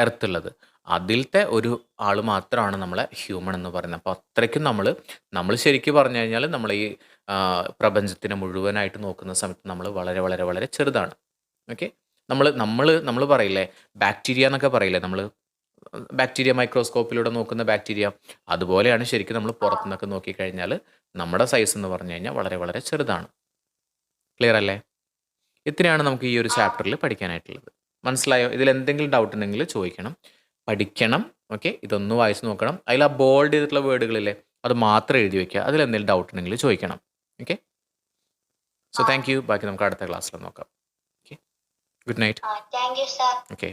എർത്ത് ഉള്ളത്. അതിലത്തെ ഒരു ആൾ മാത്രമാണ് നമ്മളെ ഹ്യൂമൺ എന്ന് പറയുന്നത്. അപ്പോൾ അത്രയ്ക്കും നമ്മൾ ശരിക്കും പറഞ്ഞു കഴിഞ്ഞാൽ നമ്മൾ ഈ പ്രപഞ്ചത്തിനെ മുഴുവനായിട്ട് നോക്കുന്ന സമയത്ത് നമ്മൾ വളരെ വളരെ വളരെ ചെറുതാണ്. ഓക്കെ. നമ്മൾ പറയില്ലേ ബാക്ടീരിയ എന്നൊക്കെ പറയില്ലേ, നമ്മൾ ബാക്ടീരിയ മൈക്രോസ്കോപ്പിലൂടെ നോക്കുന്ന ബാക്ടീരിയ, അതുപോലെയാണ് ശരിക്കും നമ്മൾ പുറത്തുനിന്നൊക്കെ നോക്കിക്കഴിഞ്ഞാൽ നമ്മുടെ സൈസ് എന്ന് പറഞ്ഞു കഴിഞ്ഞാൽ വളരെ വളരെ ചെറുതാണ്. ക്ലിയർ അല്ലേ? ഇത്രയാണ് നമുക്ക് ഈ ഒരു ചാപ്റ്ററിൽ പഠിക്കാനായിട്ടുള്ളത്. മനസ്സിലായോ? ഇതിൽ എന്തെങ്കിലും ഡൗട്ട് ഉണ്ടെങ്കിൽ ചോദിക്കണം, പഠിക്കണം. ഓക്കെ. ഇതൊന്ന് വായിച്ച് നോക്കണം. അതിൽ ആ ബോൾഡ് ചെയ്തിട്ടുള്ള വേർഡുകളില്ലേ, അത് മാത്രം എഴുതി വയ്ക്കുക. അതിൽ എന്തെങ്കിലും ഡൗട്ട് ഉണ്ടെങ്കിൽ ചോദിക്കണം. ഓക്കെ. So thank you. ബാക്കി നമുക്ക് അടുത്ത ക്ലാസ്സിൽ നോക്കാം. Okay. Good night. Thank you sir. Okay.